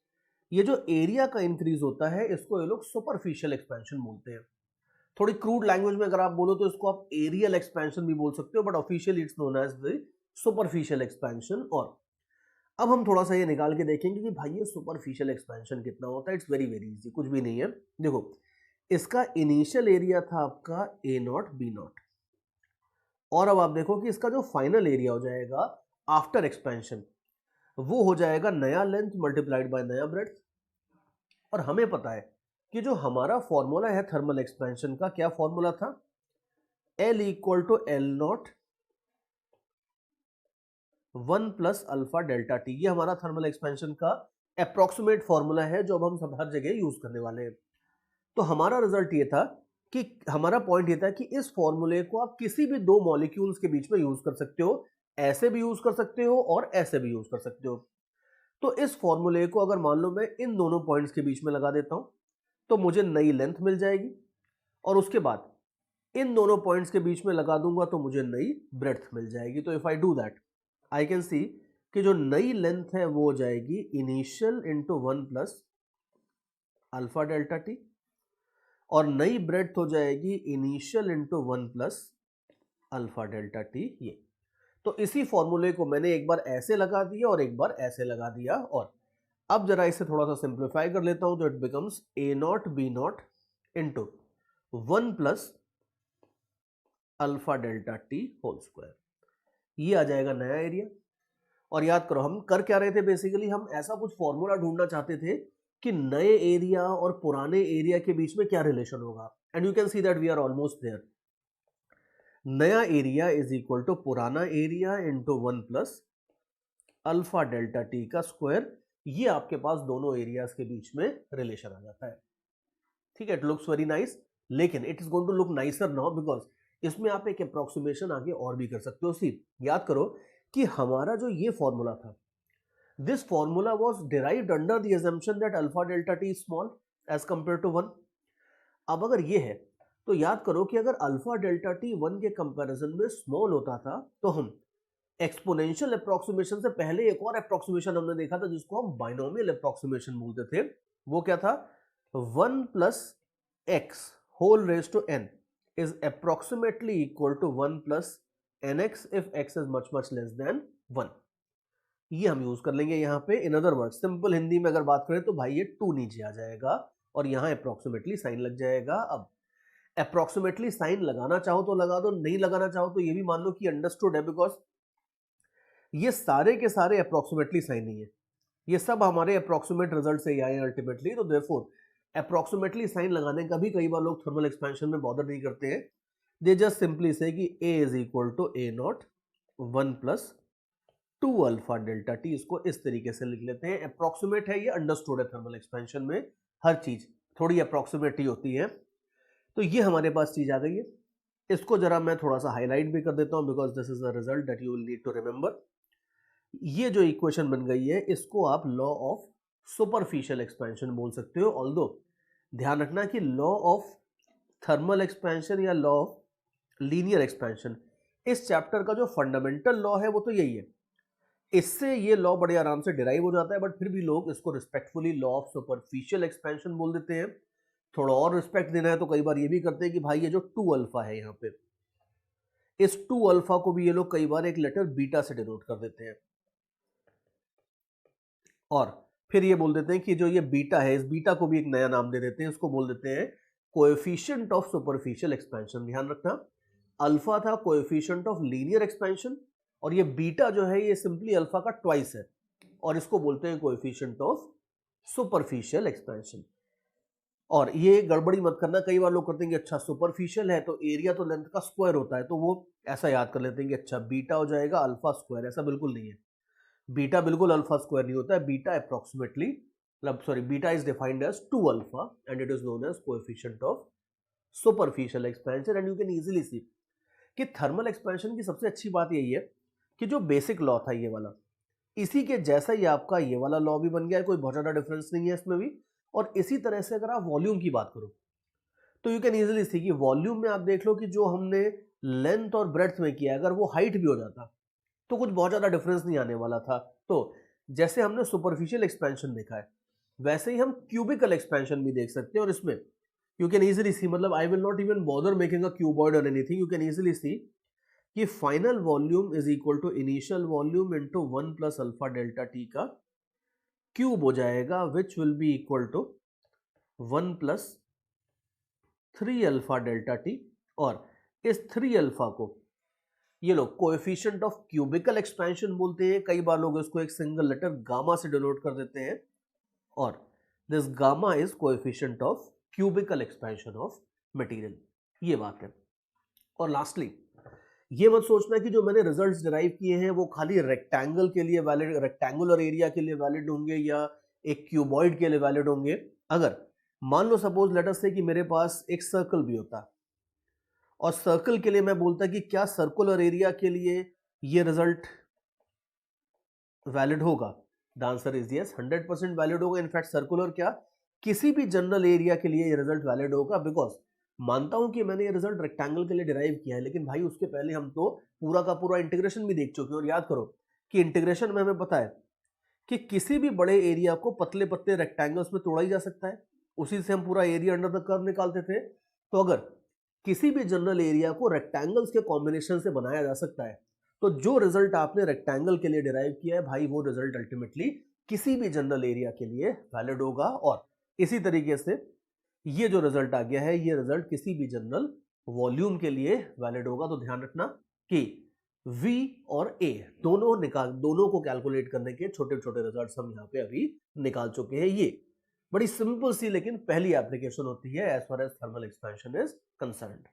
ये जो एरिया का इंक्रीज होता है इसको ये लोग सुपरफिशियल एक्सपेंशन बोलते हैं। थोड़ी क्रूड लैंग्वेज में अगर आप बोलो तो इसको आप एरियल एक्सपेंशन भी बोल सकते हो, but officially it's known as the superficial expansion. और अब हम थोड़ा सा ये निकाल के देखेंगे कि भाई ये सुपरफिशियल एक्सपेंशन कितना होता है। इट्स वेरी वेरी इजी, कुछ भी नहीं है। देखो इसका इनिशियल एरिया था आपका A0 B0 और अब आप देखो कि इसका जो फाइनल एरिया हो जाएगा आफ्टर एक्सपेंशन वो हो जाएगा नया लेंथ मल्टीप्लाइड बाय नया ब्रेड्थ। और हमें पता है कि जो हमारा फॉर्मूला है थर्मल एक्सपेंशन का, क्या फॉर्मूला था, L equal to L0 1 plus alpha delta T. ये हमारा थर्मल एक्सपेंशन का अप्रोक्सीमेट फॉर्मूला है जो अब हम सब हर जगह यूज करने वाले हैं। तो हमारा रिजल्ट ये था कि हमारा पॉइंट ये था कि इस फॉर्मूले को आप किसी भी दो मॉलिक्यूल्स के बीच में यूज कर सकते हो, ऐसे भी यूज कर सकते हो और ऐसे भी यूज कर सकते हो। तो इस फॉर्मूले को अगर मान लो मैं इन दोनों पॉइंट्स के बीच में लगा देता हूं तो मुझे नई लेंथ मिल जाएगी, और उसके बाद इन दोनों पॉइंट्स के बीच में लगा दूंगा तो मुझे नई ब्रेड्थ मिल जाएगी। तो if I do that I can see कि जो नई लेंथ है वो हो जाएगी initial into 1 plus alpha delta T और नई ब्रेड्थ हो जाएगी initial into 1 plus alpha delta T. ये तो इसी फॉर्मूले को मैंने एक बार ऐसे लगा दिया और एक बार ऐसे लगा दिया, और अब जरा इसे थोड़ा सा सिंप्लीफाई कर लेता हूं तो it becomes A0 B0 into 1 plus alpha delta t whole square. ये आ जाएगा नया एरिया। और याद करो हम कर क्या रहे थे, बेसिकली हम ऐसा कुछ फॉर्मूला ढूंढना चाहते थे कि नए एरिया और पुराने एरिया के बीच में क्या रिलेशन होगा, and you can see that we are almost there. नया एरिया इज इक्वल टू पुराना area into 1 plus alpha delta t का स्क्वायर। ये आपके पास दोनों एरियाज के बीच में रिलेशन आ जाता है। ठीक है, इट लुक्स वेरी नाइस, लेकिन it is going to look nicer now because इसमें आप एक अप्रोक्सीमेशन आगे और भी कर सकते हो। सी याद करो कि हमारा जो ये फॉर्मूला था, this formula was derived under the assumption that alpha delta T is small as compare to 1। अब अगर ये है तो याद करो कि अगर अल्फा डेल्टा टी 1 के कंपैरिजन में स्मॉल होता था तो हम एक्सपोनेंशियल अप्रोक्सीमेशन से पहले एक और अप्रोक्सीमेशन हमने देखा था जिसको हम बाइनोमियल अप्रोक्सीमेशन बोलते थे। वो क्या था, 1 plus x whole raise to n is approximately equal to 1 plus nx if x is much less than 1। ये हम यूज कर लेंगे यहाँ पे। In other word simple Hindi में अगर बात करें तो भाई ये 2 नीचे आ जाएगा और यहाँ अप्रोक्सीमेटली साइन लग जाएगा। अब अप्रोक्सीमेटली साइन लगाना चाहो तो लगा दो, नहीं लगाना चाहो तो ये भी मान लो कि अंडरस्टूड है, बिकॉज ये सारे के सारे अप्रोक्सीमेटली साइन नहीं है, ये सब हमारे अप्रोक्सीमेट रिजल्ट से ही आए अल्टीमेटली। तो देयरफॉर अप्रोक्सीमेटली साइन लगाने का भी कई बार लोग थर्मल एक्सपेंशन में बॉदर नहीं करते हैं। दे जस्ट सिंपली से कि A is equal to A0 1 plus 2 alpha delta t. इसको इस तरीके से लिख लेते हैं। अप्रोक्सीमेट है, ये अंडरस्टूड है। थर्मल एक्सपेंशन में हर चीज थोड़ी अप्रोक्सीमेट ही होती है। तो ये हमारे पास चीज आ गई है। इसको जरा मैं थोड़ा सा हाईलाइट भी कर देता हूं because this is the result that you will need to remember. ये जो इक्वेशन बन गई है इसको आप लॉ ऑफ सुपरफिशियल एक्सपेंशन बोल सकते हो। ऑल्दो ध्यान रखना कि लॉ ऑफ थर्मल एक्सपेंशन या लॉ ऑफ लीनियर एक्सपेंशन, इस चैप्टर का जो फंडामेंटल लॉ है वो तो यही है, इससे ये लॉ बड़े आराम से डिराइव हो जाता है, बट फिर भी लोग इसको respectfully law of superficial expansion बोल देते हैं। थोड़ा और रिस्पेक्ट देना है तो कई बार ये भी करते हैं कि भाई ये जो 2 अल्फा है यहाँ पे, इस 2 अल्फा को भी ये लोग कई बार एक लेटर बीटा से डिनोट कर देते हैं, और फिर ये बोल देते हैं कि जो ये बीटा है, इस बीटा को भी एक नया नाम दे देते हैं, इसको बोल देते हैं कोएफिशिएंट ऑफ सुपरफिशियल एक्सपेंशन। ध्यान रखना, अल्फा था कोएफिशिएंट ऑफ लीनियर एक्सपेंशन, और ये बीटा जो है ये सिंपली अल्फा का ट्वाइस है, और इसको बोलते हैं कोएफिशिएंट ऑफ सुपरफिशियल एक्सपेंशन। और ये गड़बड़ी मत करना, कई बार लोग करते हैं कि अच्छा सुपरफिशियल है तो एरिया तो लेंथ का स्क्वायर होता है, तो वो ऐसा याद कर लेते हैं कि अच्छा बीटा हो जाएगा अल्फा स्क्वायर। ऐसा बिल्कुल नहीं है, बीटा बिल्कुल अल्फा स्क्वायर नहीं होता है। बीटा अप्रोक्सीमेटली, मतलब sorry, beta is defined as 2 alpha and it is known as coefficient of superficial expansion. And you can easily see कि थर्मल एक्सपेंशन की सबसे अच्छी बात यही है कि जो बेसिक लॉ था ये वाला, इसी के जैसा ही आपका ये वाला लॉ भी बन गया है, कोई बहुत ज़्यादा डिफरेंस नहीं है इसमें भी। और इसी तरह से अगर आप वॉल्यूम की बात करो तो यू कैन इजीली सी कि वॉल्यूम में आप देख लो कि जो हमने लेंथ और ब्रेड्थ में किया, अगर वो हाइट भी हो जाता तो कुछ बहुत ज़्यादा डिफरेंस नहीं आने वाला था। तो जैसे हमने सुपरफिशियल एक्सपेंशन देखा है, वैसे ही हम क्यूबिकल एक्सपेंशन भी देख सकते हैं। और इसमें यू कैन इजीली सी, मतलब I will not even bother making a cuboid और anything, you can easily see कि final volume is equal to initial volume into 1 plus alpha delta t का क्यूब हो जाएगा, which will be equal to 1 plus 3 alpha delta T. और इस 3 alpha को ये लोग कोएफिशिएंट ऑफ क्यूबिकल एक्सपेंशन बोलते हैं। कई बार लोग इसको एक सिंगल लेटर गामा से डिनोट कर देते हैं, और this gamma is coefficient of cubicle expansion of material. ये बात है। और लास्टली ये मत सोचना कि जो मैंने रिजल्ट्स डिराइव किए हैं वो खाली रेक्टेंगल के लिए वैलिड, रेक्टेंगुलर एरिया के लिए वैलिड होंगे या एक क्यूबॉइड के लिए वैलिड होंगे। अगर मान लो सपोज लेट अस से कि मेरे पास एक सर्कल भी होता और सर्कल के लिए मैं बोलता कि क्या सर्कुलर एरिया के लिए ये रिजल्ट वैलिड होगा, the answer is yes, 100% valid होगा। इनफैक्ट सर्कुलर क्या, किसी भी जनरल एरिया के लिए ये रिजल्ट वैलिड होगा। बिकॉज मानता हूं कि मैंने ये रिजल्ट रेक्टेंगल के लिए डिराइव किया है, लेकिन भाई उसके पहले हम तो पूरा का पूरा इंटीग्रेशन भी देख चुके हैं। और याद करो कि इंटीग्रेशन में हमें पता है कि किसी भी बड़े एरिया को पतले पतले रेक्टेंगल्स में तोड़ा ही जा सकता है, उसी से हम पूरा एरिया अंडर द कर्व निकालते थे। तो अगर किसी भी जनरल एरिया को रेक्टेंगल्स के कॉम्बिनेशन से बनाया जा सकता है, तो जो रिजल्ट आपने रेक्टेंगल के लिए डिराइव किया है भाई, वो रिजल्ट अल्टीमेटली किसी भी जनरल एरिया के लिए वैलिड होगा। और इसी तरीके से ये जो रिजल्ट आ गया है, ये रिजल्ट किसी भी जनरल वॉल्यूम के लिए वैलिड होगा। तो ध्यान रखना कि V और A दोनों को कैलकुलेट करने के छोटे छोटे रिजल्ट्स हम यहाँ पे अभी निकाल चुके हैं। ये बड़ी सिंपल सी लेकिन पहली एप्लीकेशन होती है as far as thermal expansion is concerned.